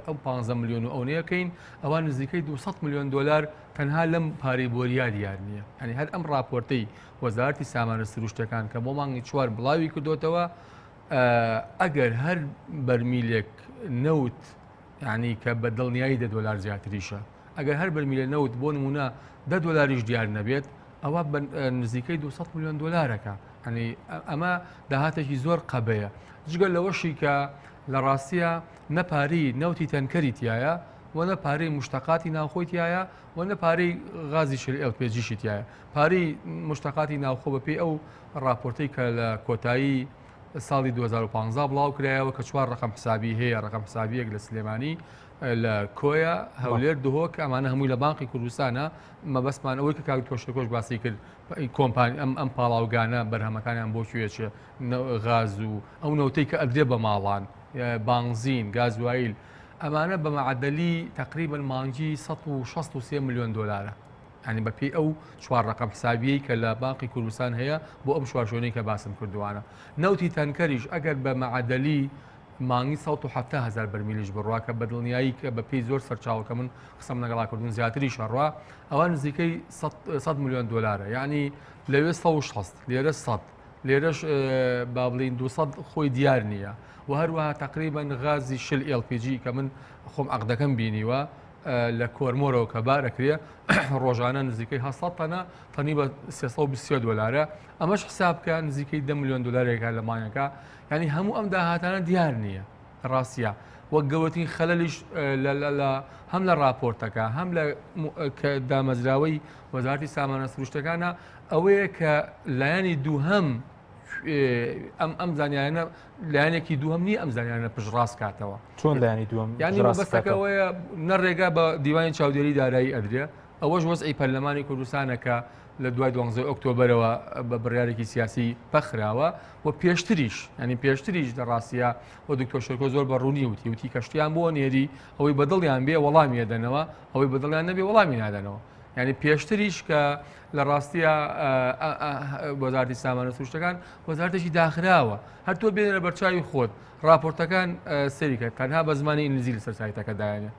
ئەو 15 میلیۆن و ئەوەیەکەین ئەوان نزیکەی 200 میلیۆن دۆلار تەنها لەم پارەی بۆریا دیار نییە ینی هەر ئەم راپۆرتەی وەزارەتی سامانە سروشتەکان کە بۆ مانگی چوار بڵاوی کردوتەوە ئەگەر هەر بەرمیلێک نەوت ینی کە بە دڵنیایی 10 دۆلار زیاتریشە ئەگەر هەر بەرمیلە نەوت بۆ نمونە 10 دۆلاریش دیار نەبێت ئەوە نزیکەی 200 میلیۆن دۆلارەکە ینی ئەمە داهاتێکی زۆر قەبەیە جگەل لەوەشی کە لە ڕاستیە نەپاری نەوتی تەنکەری تایە و نەپارەی مشتەقاتی ناوخۆی تایە و نەپارەی غازی شل ئەلپێجیشی تایە پارەی مشتەقاتی ناوخۆ بەپێی ئەو راپۆرتەی کە لە کۆتایی ساڵی 2015 بڵاو کرایەوە کە چوار ڕقم حسابی هەیە ڕقم حسابیەک لە سلێمانی لە کۆیە هەولێر دهۆک ئەمانە هەمووی لە بانقی کوردستانە مەبەستمان ئەوەی کە کاک تۆشتەکۆش باسی کرد کۆمپانی ئەم پاڵاوگانە بەرهەمەکانیان بۆ کوێچێ غاز و ئەو نەوتەی کە ئەدرێ بە ماڵان بانزین گازوایل ئەمانە بە معدەلی تقریبا مانگی 163 میلیۆن دۆلارە ینی بەپێی ئەو چوار ڕقم حسابیەی کە لە بانقی کوردستان هەیە بۆ ئەم چوارشۆنەی کە باسم کردوانە نەوتی تەنکەریش ئەگەر بە معدەلی مانگی 170,000 بەرمیلیش بڕوا کە بە دڵنیایی کە بە پێی زۆر سەرچاوکە من قسەم نەگەڵاکردون زیاتری شەڕوا ئەوان نزیکەی 100 میلیۆن دۆلارە یعنی لەوێ 160 لێرە 100 لێرەش با بڵین 200 خۆی دیار نییە و هەروەها تقریبا غازی شل LPG کە من خۆم عەقدەکەم بینیوە لە کۆرمۆرەوە کە بارەکرێ ڕۆژانە نزیکەی 700 تەنە تەنی بە 330 دۆلارە ئەمەش حسابکە نزیکەی 10 میلیۆن دۆلارێکە لە مانگەکە ینی هەموو ئەم داهاتانە دیار نییە ڕاستیە وەک گەوەتین خەلەلیش هەم لە راپۆرتەکە هەم لە دامەزراوەی وەزارەتی سامانە سروشتەکانە ئەوەیە کە لایەنی دووهەم ئەم زانیانە لایەنێکی دووهەم نیە ئەم زانیانە پشڕاست کاتەوە چۆن لایەنی دووەم ینی بەستەکەەوەیە نەڕێگا بە دیوانی چاودێری دارایی ئەدرێ ئەوەش وەزعی پەرلەمانی کوردستانەکە لە دوای 12 ئۆکتۆبرەوە بە بڕیارێکی سیاسی پەخراوە و پێشتریش ینی پێشتریش لە ڕاستیە و دکتۆر شێرکۆ زۆر بەڕوونی وتی کەشتیان بۆ نێری ئەوەی بەدڵیان بێ وەڵامی دەنەوە ئەوەی بەدڵیان نەبێ وەڵامی نادەنەوە ینی پێشتریش کە لە ڕاستیە وەزارەتی سامانە سروشتەکان وەزارەتێکی داخراوە هەر تۆ بێنە بەرچاوی خۆت راپۆرتەکان سەریکە تەنها بە زمانی ئینگلیزی لەسەر سایتەکە دایانێ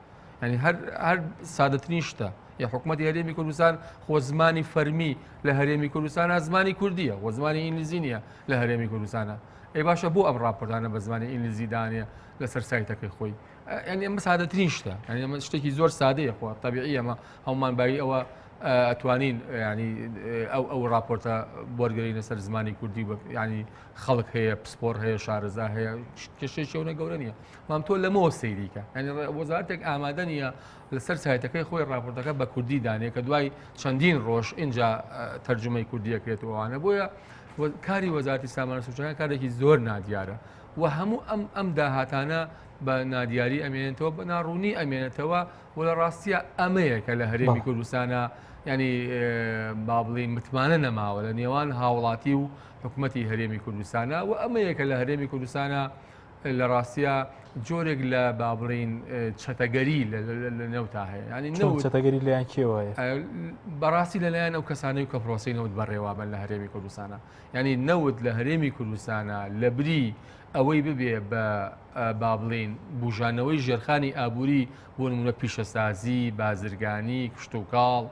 ینی هەر سادەترین شتە یا حکوومەتی هەرێمی کوردستان خۆ زمانی فەرمی لە هەرێمی کوردستانە زمانی کوردیە و زمانی ئینگلیزی نیە لە هەرێمی کوردستانە. ئەی باشە بۆ ئەم ڕاپۆرتانە بە زمانی ئینگلیزی دانێ لەسەر سایتەکەی خۆی. ینی ئەمە سادەترین شتە، ینی ئەمە شتێکی زۆر سادەیە خۆ تەبیعی ئەمە هەمومان باوی ئەوە ئەتوانین ینی ئەو ڕاپۆرتە بۆرگەری لەسەر زمانی کوردی ینی خەڵک هەیە، پسپۆر هەیە، شارەزا هەیە، کێشەی شەونە گەورە نییە. مام تۆ لەمەوە سەیریکە، ینی وەزارەتێک ئامادە نییە لەسەر سایتەکەی خۆی ڕاپۆرتەکە بە کوردی دانێ کە دوای چەندین ڕۆژ اینجا تەرجمەی کوردیەکرێتەوەوانە. بۆیە کاری وەزارەتی سامانە سروشتەکان کارێکی زۆر نادیارە و هەموو ئەم داهاتانە بە نادیاری ئەمێنێتەوە، بە ناڕوونی ئەمێنێتەوە و لە ڕاستیە ئەمەیە کە لە هەرێمی کوردستانە ینی با بڵین متمانە نەماوە لە نێوان هاوڵاتی و حکوومەتی هەرێمی کوردستانە و ئەمەیە کە لە هەرێمی کوردستانە لە ڕاستیە جۆرێک لە با بڵین چەتەگەری لە نێوتا هەیە، ینی چەتەگەری لەیان کێوەیە بەڕاستی لەلایەن ئەو کەسانەی کە پرۆسی نەوت بەڕێوابن لە هەرێمی کوردستانە، ینی نەوت لە هەرێمی کوردستانە لە بری ئەوەی ببێ بە با بڵین بژانەوەی ژێرخانی ئابووری بۆ نمونە پیشەسازی، بازرگانی، کشت و کاڵ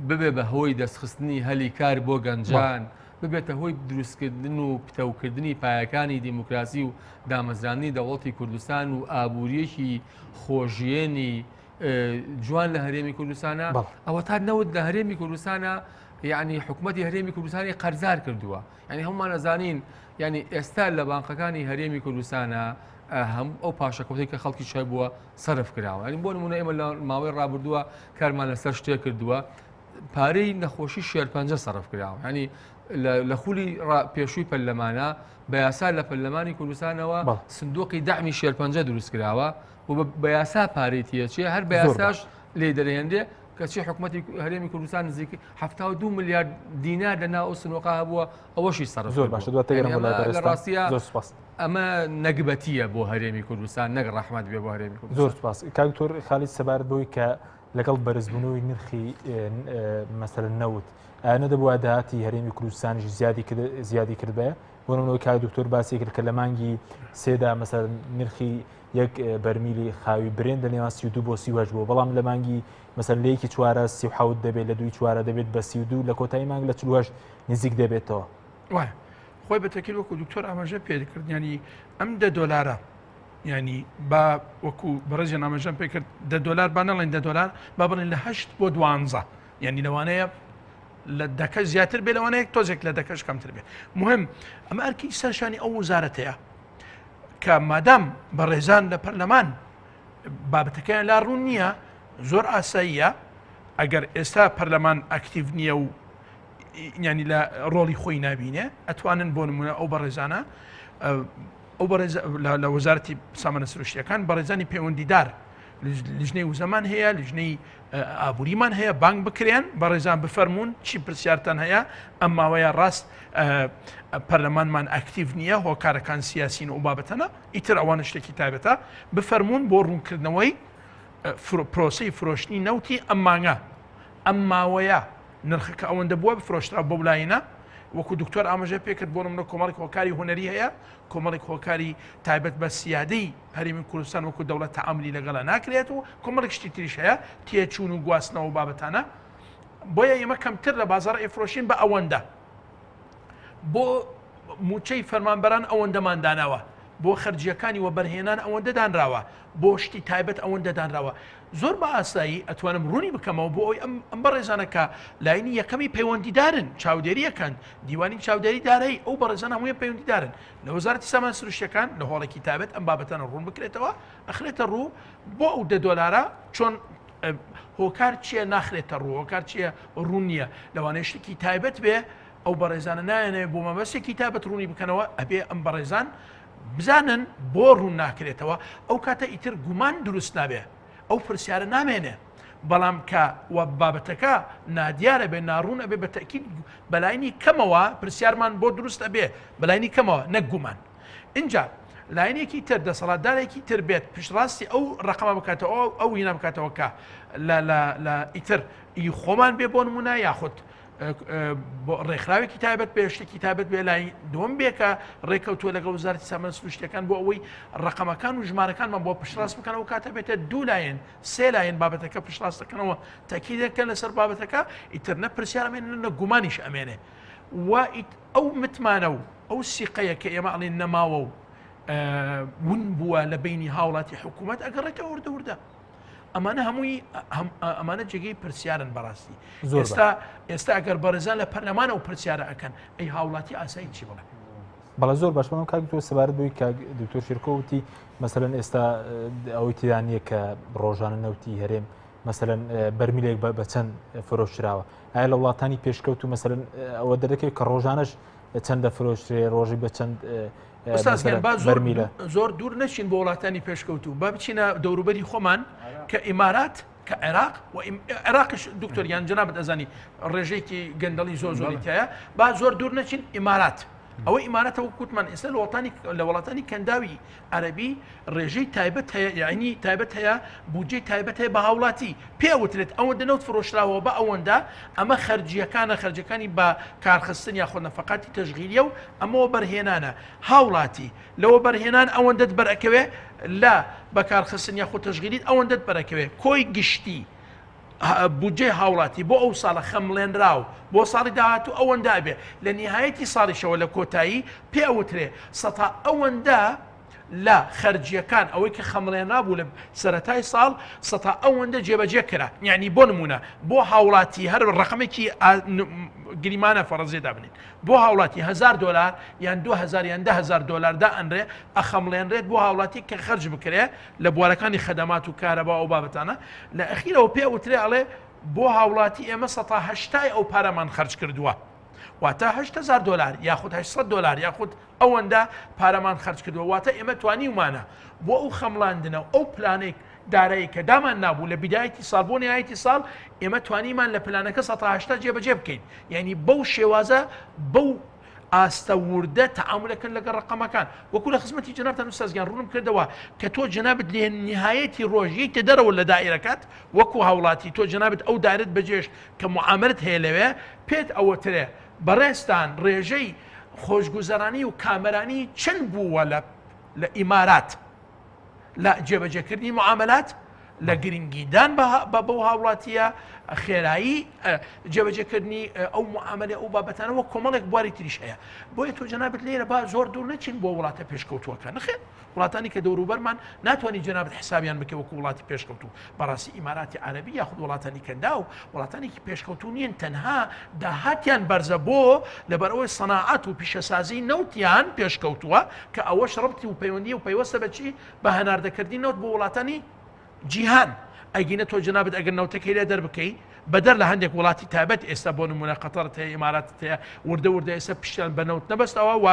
ببێ بە هۆی دەستخستنی هەلی کار بۆ گەنجان، ببێتە هۆی دروستکردن و پتەوکردنی پایەکانی دیموکراسی و دامەزرانی دەوڵەتی کوردستان و ئابووریەکی خۆژیێنی جوان لە هەرێمی کوردستانە. ئەوە تا نەوت لە هەرێمی کوردستانە یعنی حکوومەتی هەرێمی کوردستانی قەرزار کردووە، ینی هەمومان ئەزانین ینی ئێستا لە بانقەکانی هەرێمی کوردستانە هەم ئەو پاشەکەوتەی کە خەڵکی شای بووە سەرف کراوە. ینی بۆ نمونە ئێمە لە ماوەی ڕابردووە کارمان لەسەر شتێک کردووە پارەی نەخۆشی شێرپەنجە سەرف کراوە، ینی لە خولی پێشووی پەرلەمانە بە یاسا لە پەرلەمانی کوردستانەوە سندوقی داعمی شێرپەنجە دروست کراوە و بە یاسا پارەی تێچێ هەر بە یاساش لێ دەرێنرێ کەچی حکوومەتی هەرێمی کوردستان نزیکی 72 میلیارد دینار لەناو ئەو سنووقا هەبووە ئەوەشی سەرف زۆر باشە لە ڕاستیە ئەمە نەگبەتیە بۆ هەرێمی کوردستان نەک ڕەحمەت بێ بۆ هەرێمی کوردستان. زۆر سپاس کاکتۆر خالید سەبارەت بۆی کە لەگەڵ بەرزبوونەوەی نرخی مەسەلەن نەوت ئەنە دەبووە داهاتی هەرێمی کوردستانیش زیادی کرد بێ بۆ نمونەوەی کاک دکتۆر باسی کرد کە لە مانگی سێدا مەسەلەن نرخی یەک بەرمیلی خاوی برێن لە نێوان 32 بۆ 38 بوو، بەڵام لە مانگی مەسەلەن لە یەکی چوارە 37 دەبێت، لە دوی چوارە دەبێت بە 32 لە کۆتایی مانگ لە 48 نزیک دەبێتەوە. وایە خۆی بەتەکیل وەکو دکتۆر ئاماژە پێکرد، ینی ئەم $10 ینی با وەکو بەڕێزی ئاماژەم پێ کرد $10 با نەڵێن $10 با بڵێن لە 8 بۆ 12 ینی لەوانەیە لە دەکە زیاتر بێ لەوانەیە تۆزێک لە دەکەش کەمتر بێ. مهم ئەمە ئەرکی سەرشانی ئەو وزارەتەیە کە مادام بەڕێزان لە پەرلەمان بابەتەکەیان لا ڕوون نییە زۆر ئاساییە ئەگەر ئێستا پەرلەمان ئەکتیڤ نییە و ینی لە ڕۆڵی خۆی نابینێ ئەتوانن بۆ نمونە ئەو بەڕێزانە ئەو لە وەزارەتی سامانە سروشتیەکان بەڕێزانی پەیوەندیدار لیژنەی وزەمان هەیە، لیژنەی ئابووریمان هەیە، بانگ بکرێن بەڕێزان بفەرمونون چی پرسیارتان هەیە ئەم ماوەیە ڕاست پەرلەمانمان ئەکتیڤ نییە هۆکارەکان سیاسین و بابەتەنە ئیتر ئەوانە شتێکی تایبەتە بفەرمونون بۆ ڕوونکردنەوەی پرۆسەی فرۆشتنی نەوتی ئەم مانگە ئەم ماوەیە نرخەکە ئەوەندە بووە بفرۆشترا بۆ بلاینە وەکو دکتۆر ئاماژە پێکرد بۆ نمونە کۆمەڵێک هۆکاری هوەری هەیە، کۆمەڵێک هۆکاری تایبەت بە سیادەی هەرێمی کوردستان وەکو دەوڵەت تەعاملی لەگەڵا ناکرێت و کۆمەڵێک شتی تریش هەیە تێچوون و گواستنەوە بابەتانە. بۆیە ئێمە کەمتر لە بازاڕ ئەفرۆشین بە ئەوەندە بۆ موچەی فەرمانبەران ئەوەندەمان داناوە، بۆ خەرجیەکانی وە بەرهێنان ئەوەندە دانراوە، بۆ شتی تایبەت ئەوەندە دانراوە. زۆر بە ئاسایی ئەتوانم ڕوونی بکەمەوە بۆ ئەوی ئەم بەڕێزانەکە لاینی یەکەمی پەیوەندیدارن، چاودێریەکەن، دیوانی چاودێری دارایی ئەو بەڕێزان هەمووی پەیوەندیدارن لە وەزارەتی سامان سروشتیەکان لە هۆڵێکی تایبەت ئەم بابەتانە ڕوون بکرێتەوە ئەخرێتە ڕوو بۆ ئەو $10 چۆن هۆکار چییە ناخرێتە ڕوو، هۆکار چییە ڕوون نییە لەوانەیە شتێکی تایبەت بێ ئەو بەڕێزانە نایەنێ بۆ مەبەستێکی تایبەت ڕوونی بکەنەوە ئەبێ ئەم بەڕێزان بزانن بۆ ڕوون ناکرێتەوە ئەو کاتە ئیتر گومان دروست نابێ ئەو پرسیارە نامێنێ بەڵام کە وە بابەتەکە نادیارە بێ ناڕوون ئەبێ بە تەکید بەلاینی کەمەوە پرسیارمان بۆ دروست ئەبێ بەلاینی کەمەوە نەک گومان. اینجا لاینێکی تر دەسەڵاتدارێکی تر بێت پشتڕاستی ئەو ڕقەمە بکاتەوە ئەو هینا بکاتەوە کە لە ئیتر خۆمان بێ بۆ نمونە یاخود بۆ ڕێکخراوێکی تایبەت پێشتێکی تایبەت بێ لای دوم بێکە ڕێکەوتووە لەگەڵ وزارەتی سامانە سروشتیەکان بۆ ئەوەی ڕقەمەکان و ژمارەکانمان بۆ پشتڕاست بکەنەوە کاتە بێتە دوو لایەن سێ لایەن بابەتەکە پشتڕاست دەکەنەوە تاکیدەکەن لەسەر بابەتەکە ئیتر نە پرسیار ئەمێنن نە گومانیش ئەمێنێ و ئەو متمانە و ئەو سیقەیە کە ئێمە ئەڵێن نەماوە و ون بووە لە بینی هاوڵاتی حکوومەت ئەگەڕێتەوە وردە ئەمانە هەمووی ئەمانە جێگەی پرسیارن بەڕاستی ئێستا ئەگەر بەڕێزان لە پەرلەمانە و پرسیارە ئەەکەن ئەی هاوڵاتی ئاسایی چی بڵێ بەڵە زۆر باش بڵم کاک تۆ سەبارەت بووی کە دکتۆر شیرکۆوتی مەسەلەن ئێستا ئەوەی تیدانە کە ڕۆژانە نەوتی هەرێم مەسەلەن بەرمیلێک بە چەند فرۆشراوە ئایا لە وڵاتانی پێشکەوت و مەسەلەن ئەوە دەرەکەی کە ڕۆژانەش چەندە فرۆشترێ ڕۆژی بە چەند زۆر دوور نەچین بۆ وڵاتانی پێشکەوت و با بچینە دەوروبەری خۆمان کە ئیمارات کە عێراق و عێراقش دکتۆریان جەنابەت ئەزانی ڕێژەیەکی گەندەڵی زۆری تایە با زۆر دوور نەچین ئیمارات ئەوە ئیمارەتەوە کووتمان ئێستا لە وڵاتانی کەنداوی عەرەبی ڕێژەی تایبەت هەیە یعنی تایبەت هەیە بودجەی تایبەت هەیە بە هاوڵاتی پێوترێت ئەوەندە نەوت فرۆشراوە بە ئەوەندە ئەمە خەرجیەکانی بە کارخستن یا خۆنەفەقاتی تەشغیلیە و ئەمەوە بەرهێنانە هاوڵاتی لەوە بەرهێنان ئەوەندەت بەرەکەوێ لە بە کارخستن یا خۆ تەشغیلیت ئەوەندەت بەرەکەوێ کۆی گشتی بودجێ هاوڵاتی بۆ ئەو ساڵە خەمڵێنراو بۆ ساڵی داهاتوو ئەوەندا بێ لە نهایەتی ساڵیشەوە لە کۆتایی پێوترێ سەتا ئەوەندە لە خەرجیەکان ئەوەی کە خەمڵێنرا بوو لە سەرەتای ساڵ سەتا ئەوەندە جێبەجێ کرا یعنی بۆ نمونە بۆ هاوڵاتی هەر ڕقمێکی گریمانە فەرەزێدا بنین بۆ هاوڵاتی $1000 یان 2000 یان $10,000 دا ئەنرێ ئەخەمڵێنرێت بۆ هاوڵاتی کە خەرج بکرێ لە بوارەکانی خەدەمات و کارەبا و بابەتانە لە ئەخیرەوە پێوترێ ئەڵێ بۆ هاوڵاتی ئێمە 180 ئەو پارەمان خەرج کردووە واتە $8,000 یاخود $800 یاخود ئەوەندە پارەمان خەرج کردووە واتە ئێمە توانیمانە بۆ ئەو خەمڵاندنە ئەو پلانێک دارایی کە دامان نابوو لە بیدایەتی ساڵ بۆ نهایەتی ساڵ ئێمە توانیمان لە پلانەکە 180 جێبەجێ بکەین یعنی بەو شێوازە بەو ئاستە وردە تەعاملەکەن لەگەڵ ڕقەمەکان وەکو لە خزمەتی جەنابتان ئوستازگیان ڕوونم کردەوە کە تۆ جەنابەت لە نهایەتی ڕۆژیەکە دەرەوە لە دائیرەکەت وەکو هاوڵاتی تۆ جەنابەت ئەو دارت بەجێش کە معاملەت هەیە لەوێ پێت ئەوەترێ بەڕێستان ڕێژەی خۆشگوزەرانی و کامەرانی چەند بووە لە ئیمارات لە جێبەجێکردنی معاملات لە گرنگیدان بە بەو هاوڵاتیە خێرایی جێبەجێکردنی ئەو معاملە ئەو بابەتانەوە کۆمەڵێک بواری تریش هەیە بۆیە تۆ جەنابەت لێرە با زۆر دوور نەچین بۆ وڵاتە پێشکەوتووەکە نەخێت وڵاتانی کە دەوروبەرمان ناتوانانی جەنابەت حسابیان بکە وەکو وڵاتی پێشکەوتوو بەڕاستی ئیماراتی عەرەبی یاخود وڵاتانی کەندا و وڵاتانێکی پێشکەوتوو نیەن تەنها داهاتیان بەرزە بۆ لەبەرەوەی سەناعەت و پیشەسازی نەوتیان پێشکەوتووە کە ئەوەش ڕەبتی و پەیوەندی و پەیوەستە بەچی بە هەناردەکردنی نەوت بۆ وڵاتانی جیهان ئەگینە تۆ جەنابەت ئەگەر نەوتەکەی لێ دەربکەی بەدەر لە هەندێک وڵاتی تایبەت ئێستا بۆ نمونە قەتەرت هەیە ئیماراتت هەیە وردە ئێستا پیشیان بەنەوت نەبەستەوە و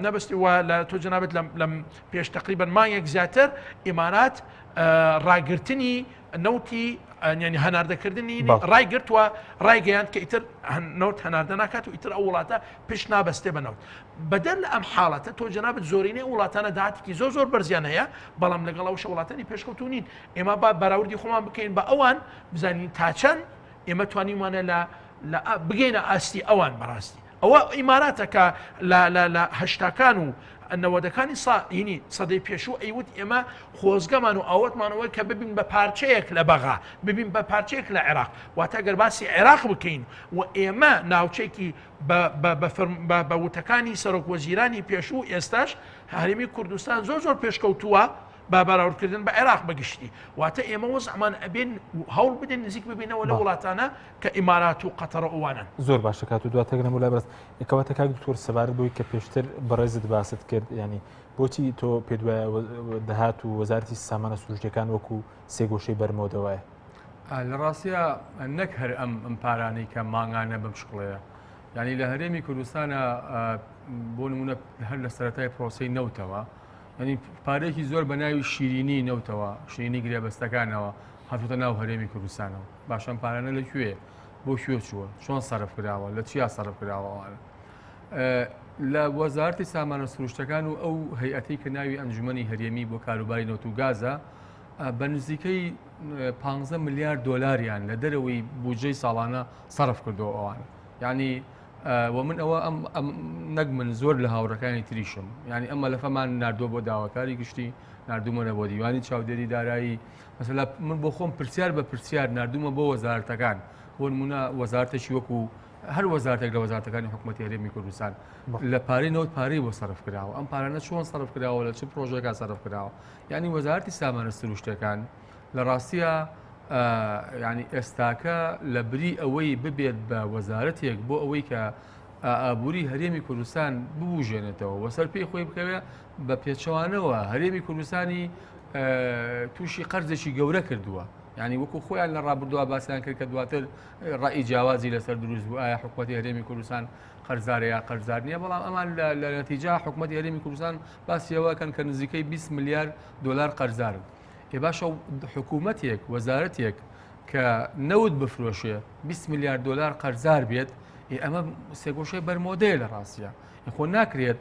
نەبستی وە لە تۆ جەنابەت لەم پێش تقریبەن مانگێک زیاتر ئیمارات ڕاگررتنی نەوتی ینی هەناردەکردنی ڕایگرتووە ڕایگەیان کە ئیتر نەوت هەناردە ناکات و ئیتر ئەو وڵاتە پشت نابەستێ بەنەوت بەدەر لە ئەم حاڵەتە تۆ جەنابەت زۆرینەی وڵاتانە داهاتێکی زۆر بەرزیان هەیە بەڵام لەگەڵ ئەو وڵاتانی پێشکەوتوو نین ئێمە با بەراوردی خۆمان بکەین بە ئەوان بزانین تا چەند ئێمە توانیمانە لە بگەینە ئاستی ئەوان بەڕاستی ئەوە ئیماراتەکە لە هەشتاکان و نەوەدەکانی هینی سەدەی پێشوو ئەیوت ئێمە خۆزگەمان و ئاوەتمانەوە کە ببین بە پارچەیەک لە بەغا ببین بە پارچەیەک لە عێراق واتە گەر باسی عێراق بکەین و ئێمە ناوچێکی بە وتەکانی سەرۆک وەزیرانی پێشوو ئێستاش هەرێمی کوردستان زۆر پێشکەوتووە با بەراوردکردن بە عێراق بەگشتی واتە ئێمە وەزعمان ئەبێن هەوڵ بدەین نزیک ببینەوە لە وڵاتانە کە ئیمارات و قەتەڕ ئەوانن زۆر باشە کات و دواتەگرم و لای بەست یکەواتە کاک دکتۆر سەبارەت بۆی کە پێشتر بەڕێزت باست کرد ینی بۆچی تۆ پێ دوایە دەهات و وەزارەتی سامانە سروشتیەکان وەکو سێگۆشەی بەرمەوەدەوایە لە ڕاستیە نەک هەر ئەم پارانەی کە ماگانە بەم شقڵەیە ینی لە هەرێمی کوردستانە بۆ نمونە هەر لە سەرەتای پرۆسەی نەوتەوە ینی پارێکی زۆر بە ناوی شیرینی نەوتەوە شیرینی گرێبەستەکانەوە هاتوتە ناو هەرێمی کوردستانەوە باشەم پارانە لەکوێ بۆ کوێ چووە چۆن سەرف کراوە لە چیا سەرف کراوەوانە لە وەزارەتی سامانە سروشتەکان و ئەو هەیئەتی کە ناوی ئەنجومەنی هەرێمی بۆ کاروباری نەوت و گازە بە نزیکەی $15 ملیار لە دەرەوەی بودجەی ساڵانە سەرف کردەوە ئەوانە يعني ومن ئەوە نەک من زۆر لە هاوڕەکانی تریشم ینی ئەمە لە فەمان نردووە بۆ داواکاری گشتی نردوومەە بۆ دیوانی چاودێری دارایی مەسەلا من بۆ خۆم پرسیار بە پرسیار نردوومە بۆ وەزارەتەکان بۆ نمونە وەزارەتێکی وەکو هەر وەزارەتێک لە وەزارەتەکانی حکوومەتی هەرێمی کوردستان لە پارەی نەوت پارەی بۆ سەرف کراوە ئەم پارانە چۆن سەرف کراوە لە چ پرۆژێکا سەرف کراوە ینی وەزارەتی سامانە سروشتەکان لە ڕاستیە ینی ئێستاکە لە بری ئەوەی ببێت بە وەزارەتێک بۆ ئەوەی کە ئابووری هەرێمی کوردستان ببوژێنێتەوە وەسەر پێی خۆی بکەوێت بە پێچەوانەوە هەرێمی کوردستانی تووشی قەرزێکی گەورە کردووە ینی وەکو خۆیان لە ڕابردووە باسییان کرد کە دواتر ڕای جیاوازی لەسەر دروست بوو ئایا حکوومەتی هەرێمی کوردستان قەرزارە یا قەرزار نییە بەڵام ئەمان لە نەتیجا حکوومەتی هەرێمی کوردستان باسیەوەکەن کە نزیکەی 20 میلیارد دلار قەرزارن ێ باشە حکوومەتێک وەزارەتێک کە نەوت بفرۆشێ 20 میلیارد دلار قەرزار بێت ئەمە سێگۆشەی بەرمۆدەیە لە ڕاستیە خۆ ناکرێت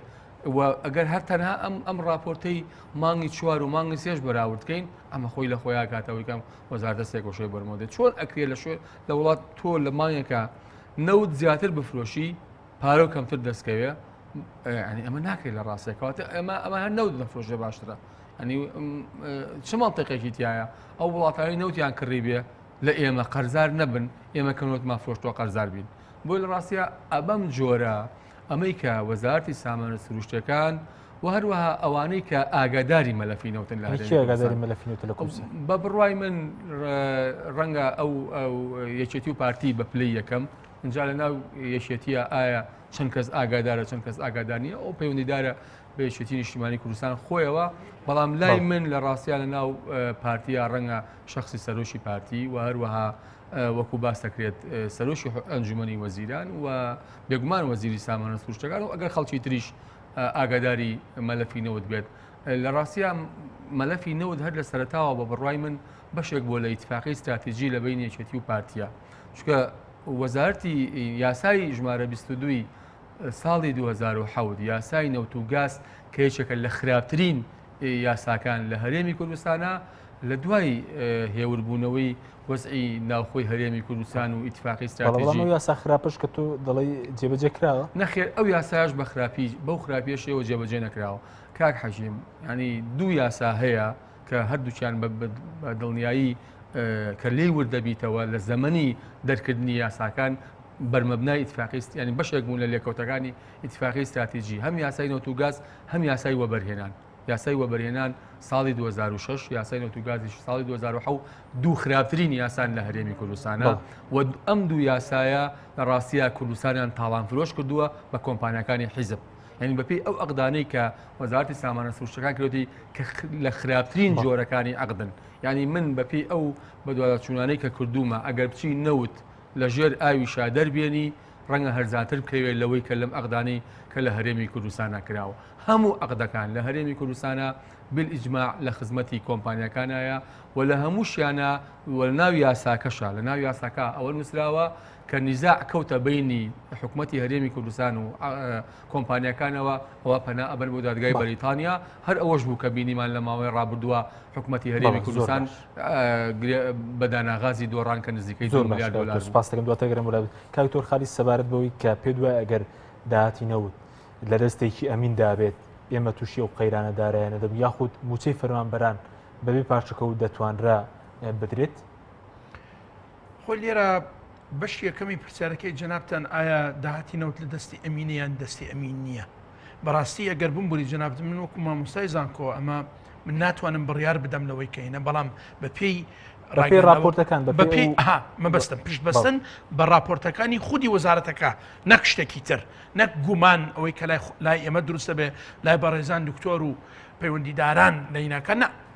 ئەگەر هەر تەنها ئەم راپۆرتەی مانگی 4 و مانگی 3 بەراوردکەین ئەمە خۆی لە خۆیان کاتەوەی کەم وەزارەتە سێگۆشەی بەرمۆدەیە چۆن ئەکرێت لە وڵات تۆ لە مانگێکە نەوت زیاتر بفرۆشی پارە و کەمتر دەستکەوێ ئەمە ناکرێت لە ڕاستیەکەواتە ئەمە هەر نەوت دەفرۆشێ باشترە ئەنی چ مانتێقێکی تایە ئەو وڵاتانی نەوتیان کڕی بێ لە ئێمە قەرزار نەبن ئێمە کەنوتمان فرۆشتەوە قەرزار بین بۆی لە ڕاستیە ئەبەم جۆرە ئەمەی کە وەزارەتی سامانە سروشتەکان و هەروەها ئەوانەی کە ئاگاداری مەلەفی نەوتن لە ئاگاداری مەلەفی نەوتن لە کورسان بە بڕوای من ڕەنگە ئەو یەکێتی و پارتی بە پلەی یەکەم اینجا لە ناو یەکێتیە ئایا چەند کەس ئاگادارە چەند کەس ئاگادار نییە ئەو پەیوەندیدارە بە یەکێتی نیشتیمانی کوردستان خۆیەوە بەڵام لای من لە ڕاستیان لە ناو پارتیە ڕەنگە شخصی سەرۆشی پارتی و هەروەها وەکو باس دەکرێت سەرۆشی ئەنجومەنی وەزیران و بێگومان وەزیری سامانە سروشتەکان و ئەگەر خەڵکی تریش ئاگاداری مەلەفی نەوت بێت لە ڕاستیە مەلەفی نەوت هەر لە سەرەتاوە بە بڕوای من بەشێک بۆ لە ئیتفاقی استراتیژی لە بین یەکێتی و پارتیە چونکە وەزارەتی یاسای ژمارە 22 ساڵی 2007 یاسای نەوت و گاز کە یەکێکە لە خراپترین یاساکان لە هەرێمی کوردستانە لە دوای هێوربوونەوەی وەزعی ناوخۆی هەرێمی کوردستان و ئیتفاقی استراتیژی یاسا خراپش کە تۆ دەڵی جێبەجێ کراوە نەخێر ئەو یاساش بە خراپی بەو خراپیەشەوە جێبەجێ نەکراوە کاک حەژیم ینی دوو یاسا هەیە کە هەردووچیان بە دڵنیایی کە لێی وردەبیتەوە لە زەمەنی دەرکردنی یاساکان بەرمەبنای ئیتفاقی ینی بەشێک بوون لە لێکەوتەکانی ئیتفاقی استراتیژی هەم یاسای نەوت و گاز هەم یاسای وەبەرهێنان یاسای وەبەرهێنان ساڵی 2006 یاسای نەوت و گازیش ساڵی 2007 دوو خراپترین یاسان لە هەرێمی کوردستانە و ئەم دوو یاسایە لە ڕاستیە کوردستانیان تاڵان فرۆش کردووە بە کۆمپانیەکانی حیزب ینی بەپێی ئەو ئەقدانەی کە وەزارەتی سامانە سروشتەکان کردوتی کە لە خراپترین جۆرەکانی عقدن ینی من بەپێی ئەو بەدواداچوونانەی کە کردومە ئەگەر بچی نەوت لە ژێر ئاویشا دەربێنی ڕەنگە هەرزانتر بکەوێت لەوەی کە لەم ئەقدانەی کە لە هەرێمی کوردستانە کراوە هەموو ئەقدەکان لە هەرێمی کوردستانە بالئیجماع لە خزمەتی کۆمپانیەکانایە و لە هەمووشیانە ناو یاساکەشە لە ناو یاساکە ئەوە نووسراوە کە نیزاع کەوتە بینی حکوومەتی هەرێمی کوردستان و کۆمپانیەکانەوە ئەوە پەنا ئەبەر بۆ دادگای بەریتانیا هەر ئەوەش بوو کە بینیمان لە ماوەی ڕابردووە حکوومەتی هەرێمی کوردستان بەداناغازی دۆڕان کە نزیکەی 2 میلیارد دلار سپاس دەکەم دواتر گەرم کاکتۆر خالی سەبارەت بەوەی کە پێ دوای ئەگەر داهاتی نەوت لە دەستێکی ئەمین دابێت ئێمە تووشی ئەو قەیرانەدارایانە دەبن یاخود موچەی فەرمانبەران بەبێ پارچەکەوت دەتوانرا بدرێت خۆی لێرە بەش یەکەمی پرسیارەکەی جەنابتان ئایا داهاتی نەوت لە دەستی ئەمینەیان دەستی ئەمین نییە بەڕاستی ئەگەر بمبووری جەنابت من وەکو مامۆستای زانکۆ ئەمە من ناتوانم بڕیار بدەم لەوەی کەینە بەڵام بەپێی راپۆرتەکان مەبەستم پشت بەستن بە راپۆرتەکانی خودی وەزارەتەکە نەک شتێکی تر نەک گومان ئەوەی کە لای ئێمە دروستە بێ لای بەڕێزان دکتۆر و پەیوەندیداران لەینەکە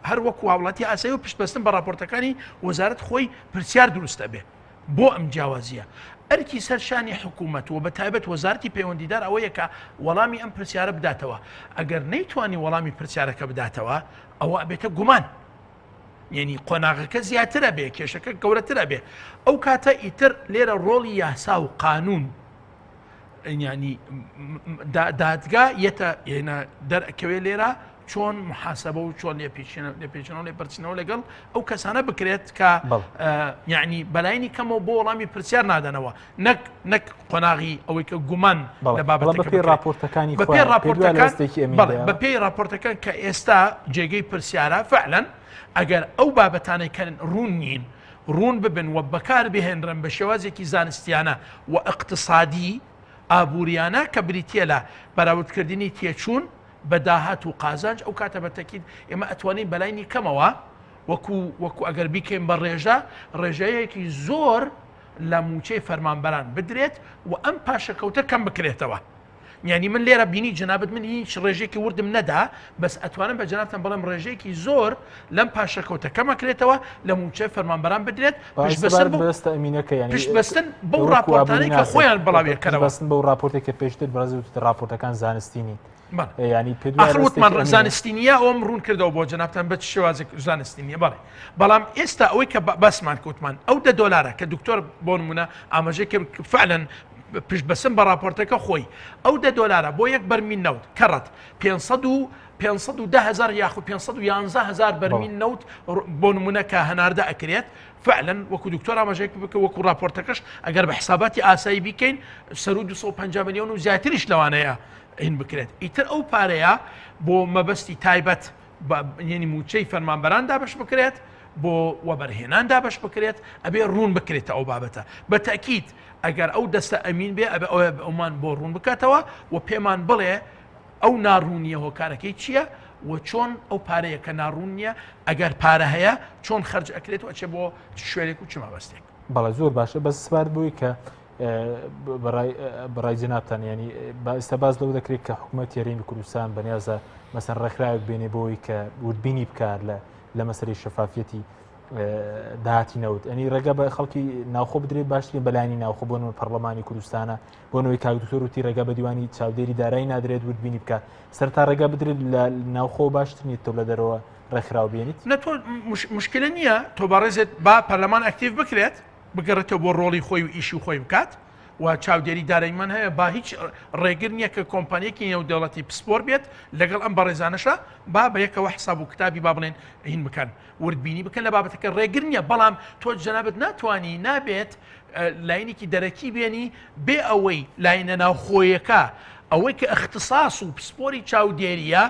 هەر وەکو هاوڵاتی ئاسایی و پشت بەستن بە راپۆرتەکانی وەزارەت خۆی پرسیار دروستە بێ بۆ ئەم جیاوازیە ئەرکی سەرشانی حکوومەت و بە تایبەت وەزارەتی پەیوەندیدار ئەوەیە کە وەڵامی ئەم پرسیارە بداتەوە ئەگەر نەیتوانی وەڵامی پرسیارەکە بداتەوە ئەوە ئەبێتە گومان یعنی قۆناغەکە زیاترە بێ کێشەکە گەورەترە بێ ئەو کاتە ئیتر لێرە ڕۆڵی یاسا و قانون ینی دادگا یەتە دەرەکەوێ لێرە چۆن محاسبە و چۆن لێپێچنەوە لێ پەرچینەوە لەگەڵ ئەو کەسانە بکرێت کە یعنی بەلاینی کەمەوە بۆ وەڵامی پرسیار نادەنەوە نەک قۆناغی ئەوەی کە گومان لە بابەتەکە راپۆرتەکانی بە پێی راپۆرتەکان کە ئێستا جێگەی پرسیارە فعلەن ئەگەر ئەو بابەتانەی کە ڕوون نین ڕوون ببن و بەکار بهێنرن بە شێوازێکی زانستیانە و اقتصادی ئابوووریانە کە بریتە لە بەراوردکردنی تێچوون بە داهات و قازانج ئەو کاتە بەتەکید ئێمە ئەتوانین بەلاینی کەمەوە وەکو ئەگەر بیکەین بە ڕێژەیەکی زۆر لە موچەی فەرمانبەران بدرێت و ئەم پاشەکەوتە کەم بکرێتەوە. یعنی من لێرە بینی جنابەت من هیچ ڕێژێکی وردم نەدا بەس ئەتوانم بە جنابتان بەڵام ڕێژێکی زۆر لەم پاشەکەوتە کەمەکرێتەوە لە موچەی فەرمانبەران بدرێت پشتبەستن بەو راپۆرتانەی کە خۆیان بڵاویەکەنەوە بەو راپۆرتێک کە پێشتر بەڕێز راپۆرتەکان زانستینی ینی ئەخروتمان زانستی نیە ئەوم ڕوون کردەوە بۆ جنابتان بە شێوازێک زانستی نیە بەڵێ بەڵام ئێستا ئەوەی کە بەسمان کەوتمان ئەو $10 کە دکتۆر بۆ نمونە ئاماژەیەکی فعلەن پشت بەسم بە راپۆرتەکە خۆی ئەو $10 بۆ یەک بەرمیل نەوت کەڕەت 510,000 یاخود 511,000 بەرمیل نەوت بۆ نمونە کە هەناردە ئەکرێت فعلەن وەکو دکتۆر ئاماژەیەک بکە وەکو راپۆرتەکەش ئەگەر بە حساباتی ئاسایی بیکەین سەر و 250 ملیۆن و زیاتریش لەوانەیە هین بکرێت ئیتر ئەو پارەیە بۆ مەبەستی تایبەت یعنی موچەی فەرمانبەران دابش بکرێت بۆ وەبەرهێنان دابش بکرێت ئەبێ ڕوون بکرێتە ئەو بابەتە بە تەکید ئەگەر ئەو دەستە ئەمین بێ ئەبێ ئەومان بۆ ڕوون بکاتەوە و پێمان بڵێ ئەو ناڕوونیە هۆکارەکەی چییە و چۆن ئەو پارەیە کە ناڕوون نییە ئەگەر پارە هەیە چۆن خەرج ئەکرێت و ئەچێ بۆ شوێنێک و چ مەبەستێک. بەڵێ زۆر باشە بەس سپارت بووی کە بەڕای جنابتان ینی ئێستا باز لەو دەکرێت کە حکوومەت یاریمی کوردستان بەنیازە مەسەن ڕێکخراوێک بێنێ بۆی کە وردبینی بکار لە مەسەری شەفافەتی داهاتی نەوت ئەنی ڕێگە بە خەڵکی ناوخۆ بدرێت باشترین بەلایانی ناوخۆ بۆنەوە پەرلەمانی کوردستانە بۆنەوەی کاکدکتۆر وتی ڕێگە بە دیوانی چاودێری دارایی نادرێت وردبینی بکات سەرتا ڕێگە بدرێت لە ناوخۆ باشترنیت تۆ لە دەرەوە ڕێکخراو بێنیت نە تۆ مشکلە نییە تۆ بەڕێزێت با پەرلەمان ئەکتیڤ بکرێت بگەڕێتەوە بۆ ڕۆڵی خۆی و ئیشی خۆی بکات و چاودێری داراییمان هەیە با هیچ ڕێگر نییە کە کۆمپانیەکی نێودەوڵەتی پسپۆر بێت لەگەڵ ئەم بەڕێزانەشە با بە یەکەوە حساب و کتابی با بڵێن هین بکەن وردبینی بکەن لە بابەتەکە ڕێگر نییە بەڵام تۆ جەنابەت ناتوانی نابێت لاینێکی دەرەکی بێنی بێ ئەوەی لاینە ناوخۆیەکە ئەوەی کە اختصاص و پسپۆری چاودێریە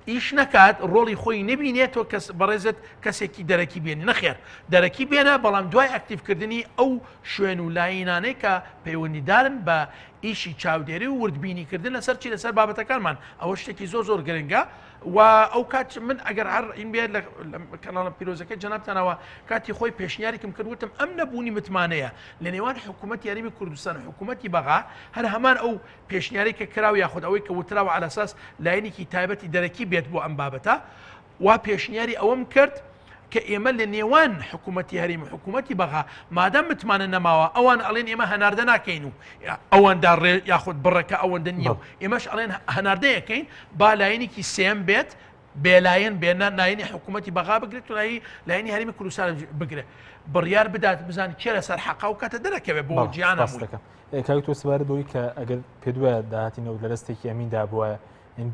ئیش نکات ڕۆڵی خۆی نبینێتەوە کەس بەڕێزت کەسێکی دەرەکی بێنی نەخێر دەرەکی بێنە بەڵام دوای ئەکتیڤکردنی ئەو شوێن و لاینانەی کە پەیوەندیدارن بە ئیشی چاودێری و وردبینیکردن لەسەر چی لەسەر بابەتەکانمان ئەوە شتێکی زۆر گرنگە و ئەو کات من ئەگەر هەر این بێت لە کەناڵە پیرۆزەکەی جەنابتانەوە کاتی خۆی پێشنیاریکم کردوتم ئەم نەبوونی متمانەیە لە نێوان حکوومەت یاریمی کوردستان و حکوومەتی بەغا هەر هەمان ئەو پێشنیاری کە کراو یاخود ئەوەی کە وتراوە على ئەساس لاینێکی تایبەتی دەرەکی بێت بۆ ئەم بابەتە وا پێشنیاری ئەوەم کرد کە ئێمە لە نێوان حکوومەتی هەرێمی حکوومەتی بەغا مادام متمانە نەماوە ئەوان ئەڵێن ئێمە هەناردە ناکەین و ئەوەندا ڕێ یاخود بڕەکە ئەوەندە نییە و ئێمەش ئەڵێن هەناردەیەکەین با لاینێکی سێم بێت بێلایەن بێنە ناینی حکوومەتی بەغا بگرێت و لاینی هەرێمی کوردستان بگرێت بڕیار بدات بزان کێ لەسەر حەقا و کاتە دەرەکەوێت بۆ گیانە کاک تۆ سپارت بۆی کە ئەگەر پێ دوایە داهاتینەوە لە دەستێکی ئەمیندا بووە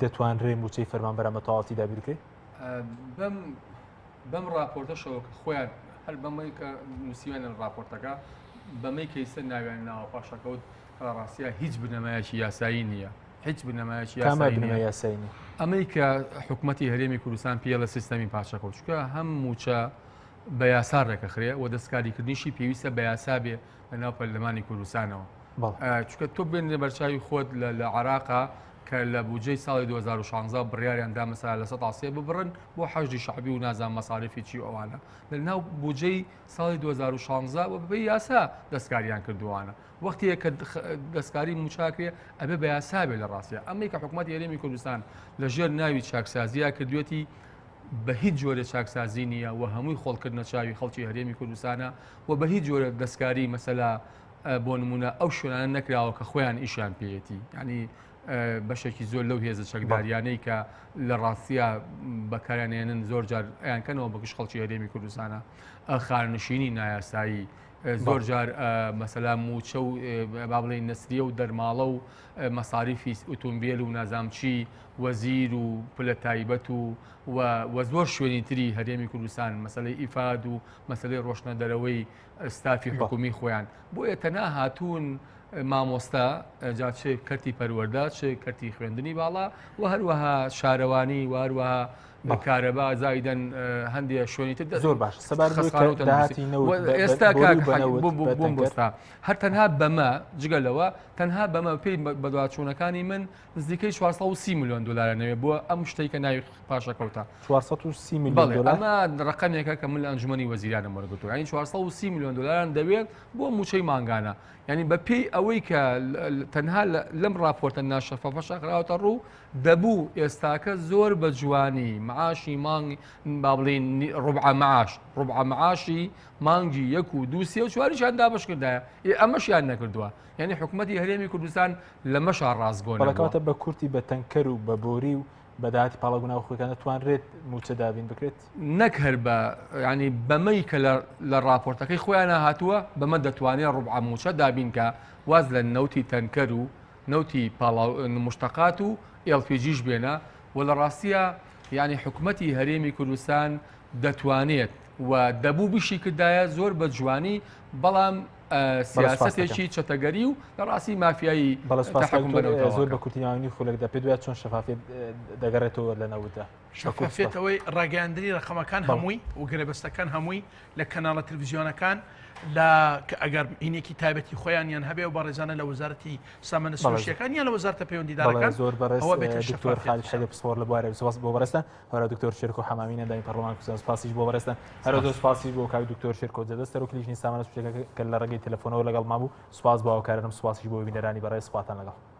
دەتوانرێ موچەی فەرمانبەرە مەتەواڵەتی دابیر بکەیت بەم راپۆرتەشەوە کە خۆیان هەر بەمەی کە نووسیوانە راپۆرتەکە بەمەی کەیسە ناویان ناوە پاشەکەوت ڕاستیە هیچ بنەمایەکی یاسایی نییە هیچ بنەمایەکی یاسایی ئەمەی کە حکوومەتی هەرێمی کوردستان پێ لە سیستەمی پاشەکەوت چکە هەم موچە بە یاسا ڕێکەخرێ و دەستکاریکردنیشی پێویستە بە یاسا بێ لە ناو پەرلەمانی کوردستانەوە چکە تۆ بێنێ بەرچاوی خۆت لە عێراقا کە لە بودجەی ساڵی 2016 بڕیاریان دا مەسەلا لە 100 ببڕن بۆ حەشدی شەعبی و نازان مەساریفی چی ئەوانە لە ناو بودجەی ساڵی 2016 و بەبێ یاسا دەستکاریان کردووانە وەختیە کە دەستکاری موچاکرێ ئەبێ بە یاسا بێ لە ڕاستیە ئەمەی کە حکوومەتی هەرێمی کوردستان لە ژێر ناوی چاکسازیە کردوێتی بە هیچ جۆرە چاکسازی نییە و هەمووی خۆڵکردنە چاوی خەڵکی هەرێمی کوردستانە و بە هیچ جۆرە دەستکاری مەسەلا بۆ نمونە ئەو شوێنانە نەکراوە کە خۆیان ئیشیان پێیەتی ینی بەشێکی زۆر لەو هێزە چەکداریانەی کە لە ڕاستیە بەکارانێنن زۆر جار ئەیانکەنەوە بەگشت خەڵکی هەرێمی کوردستانە خارنشینی نایاسایی زۆر جار مەسەلا موچە و با بڵێن نەسریە و دەرماڵە و مەساریفی ئۆتۆمبیل و نازامچی وەزیر و پلە تایبەت و زۆر شوێنی تری هەرێمی کوردستان مەسەلەی ئیفاد و مەسەلەی ڕۆشنە دەرەوەی ستافی حکومی خۆیان بۆیە تەنها هاتوون مامۆستا جا چه کەرتی پەروەردە چه کەرتی خوێندنی باڵا و هەروەها شارەوانی و هەروەها کارەبا زایدەن هەندێک شوێنی تر زۆر باش ئێستا بۆم بۆستا هەر تەنها بەمە جگەلەوە تەنها بەمە پێی بەدواچوونەکانی من نزیکەی 430 میلیۆن دلارەنەوێ بۆ ئەم شتێککە ناوی پاشەکەوتە 430 میلیۆن دلار ئەمە ڕقەمێکە کە من لە ئەنجومەنی وەزیرانم وەرگرتووە یعنی 430 میلیۆن دلاران دەوێت بۆ موچەی مانگانە یعنی بە پێی ئەوەی کە تەنها لەم راپۆرتە ناشەفەفەشە خراوەتە ڕوو دەبوو ئێستاکە زۆر بە جوانی معاشی مانگ با بڵێن ڕوبع معاشی مانگی 1 و 2 و 4 دابش کردایە ئەمەشیان نەکردووە یعنی حکوومەتی هەرێمی کوردستان لەمەشا ڕازگۆن بەڵکاتە بە کورتی بە تەنکەر و بە بۆری و بەداهاتی پاڵەگونا خۆیەکان توانرێت موچە دابین بکرێت نەک هەر بە ینی بەمەی کە لە راپۆرتەکەی خۆیان هاتووە بەمە دەتوانێت ڕوبع موچە دابین کە واز لە نەوتی تەنکەر و نەوتی مشتەقات و LPGش بێنە و لە ڕاستیە یعنی حکوومەتی هەرێمی کوردستان دەتوانێت و دەبوو بشی کردایە زۆر بە جوانی بەڵام سیاستێکی چەتەگەری و لە ڕاستی مافیایی زۆر بە کورتیانی خولێکدا پێ دوات چۆن شەفافێت دەگەڕێتەوە لە نەوتە شەفافێتەوەی ڕاگەاندنی ڕقەمەکان هەمووی و گرێبەستەکان هەمووی لە کەناڵە تلڤیزیۆنەکان ئەگەر هینێکی تایبەتی خۆیان یان هەبێ و بەڕێزانە لە وەزارەتی سامانە سروشتیەکان یان لە وەزارەتە پەیوەندیدارەکان زۆر بەڕێز دکتۆر خالد حەیدەر پسپۆر لە بوارێ سپاس بۆ بەڕێستان هەرا دکتۆر شێرکۆ حەمامی نەندامی پەرلەمان کوردستان سپاسیش بۆ بەڕێستان هەرا زۆر سپاسی بۆ کاک دکتۆر شێرکۆ جەدەستەر و کلیژنی سامانە سروشتیەکە کە لە ڕێگەی تەلەفۆنەوە لەگەڵ مابوو سپاس بۆ هاوکارانم سپاسیش بۆ بینەرانی بەڕێز سپاتان لەگەڵ